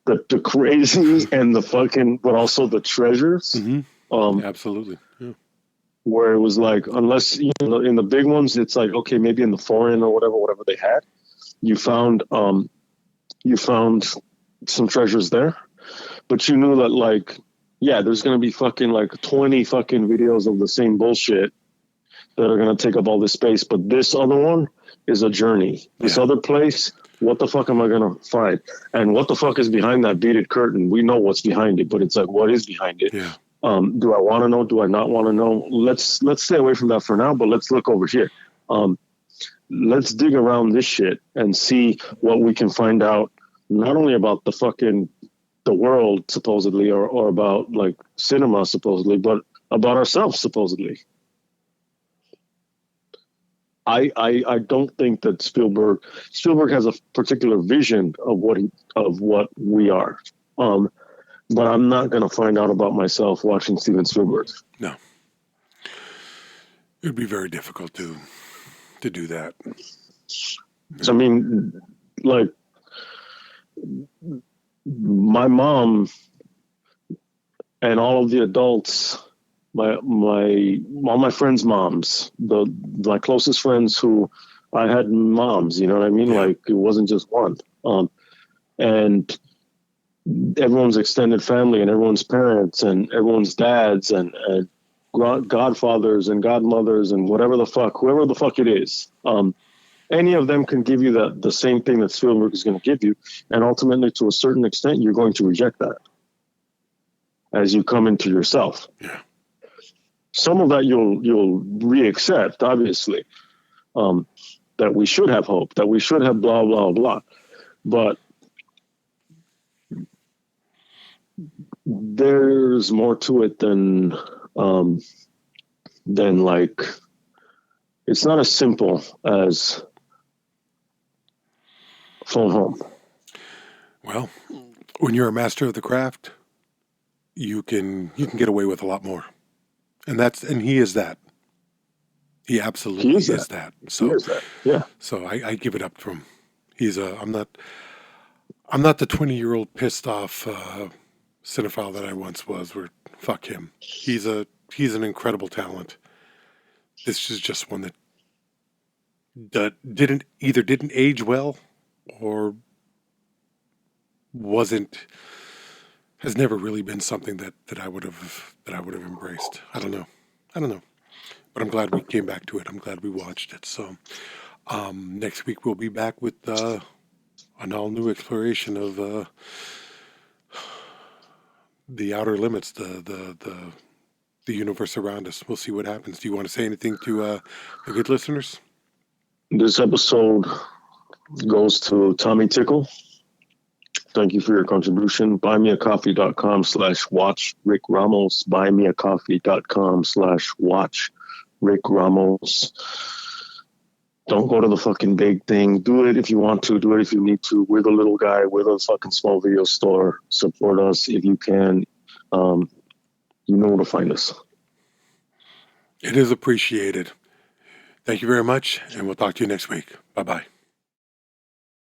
Speaker 1: Like, the crazy and the fucking, but also the treasures.
Speaker 2: Absolutely. Yeah.
Speaker 1: Where it was like, unless, in the big ones, it's like, okay, maybe in the foreign or whatever they had, you found some treasures there, but you knew that, like, yeah, there's going to be fucking like 20 fucking videos of the same bullshit that are going to take up all this space. But this other one is a journey. This other place, what the fuck am I going to find? And what the fuck is behind that beaded curtain? We know what's behind it, but it's like, what is behind it?
Speaker 2: Yeah.
Speaker 1: Do I want to know? Do I not want to know? Let's stay away from that for now, but let's look over here. Let's dig around this shit and see what we can find out, not only about the world supposedly, or about like cinema supposedly, but about ourselves supposedly. I don't think that Spielberg has a particular vision of what we are. But I'm not going to find out about myself watching Steven Spielberg.
Speaker 2: No. It would be very difficult to do that.
Speaker 1: I mean, like, my mom and all of the adults, all my friends' moms, my closest friends who I had moms, you know what I mean? Yeah. Like, it wasn't just one. And everyone's extended family and everyone's parents and everyone's dads and godfathers and godmothers and whoever the fuck it is. Any of them can give you the same thing that Spielberg is going to give you. And ultimately, to a certain extent, you're going to reject that as you come into yourself.
Speaker 2: Yeah.
Speaker 1: Some of that you'll re-accept, obviously, that we should have hope, that we should have blah, blah, blah. But there's more to it than like, it's not as simple as phone home.
Speaker 2: Well, when you're a master of the craft, you can get away with a lot more. And he is that. He absolutely is that. So,
Speaker 1: he is that. Yeah.
Speaker 2: So I give it up to him. I'm not the 20-year-old pissed off cinephile that I once was, where fuck him. He's an incredible talent. This is just one that didn't age well, or has never really been something that I would have embraced. I don't know. But I'm glad we came back to it. I'm glad we watched it. So next week we'll be back with an all new exploration of the outer limits, the universe around us. We'll see what happens. Do you want to say anything to the good listeners?
Speaker 1: This episode goes to Tommy Tickle. Thank you for your contribution. Buymeacoffee.com/watch RickRamos. Buymeacoffee.com/watch RickRamos. Don't go to the fucking big thing. Do it if you want to. Do it if you need to. We're the little guy. We're the fucking small video store. Support us if you can. You know where to find us.
Speaker 2: It is appreciated. Thank you very much, and we'll talk to you next week. Bye bye.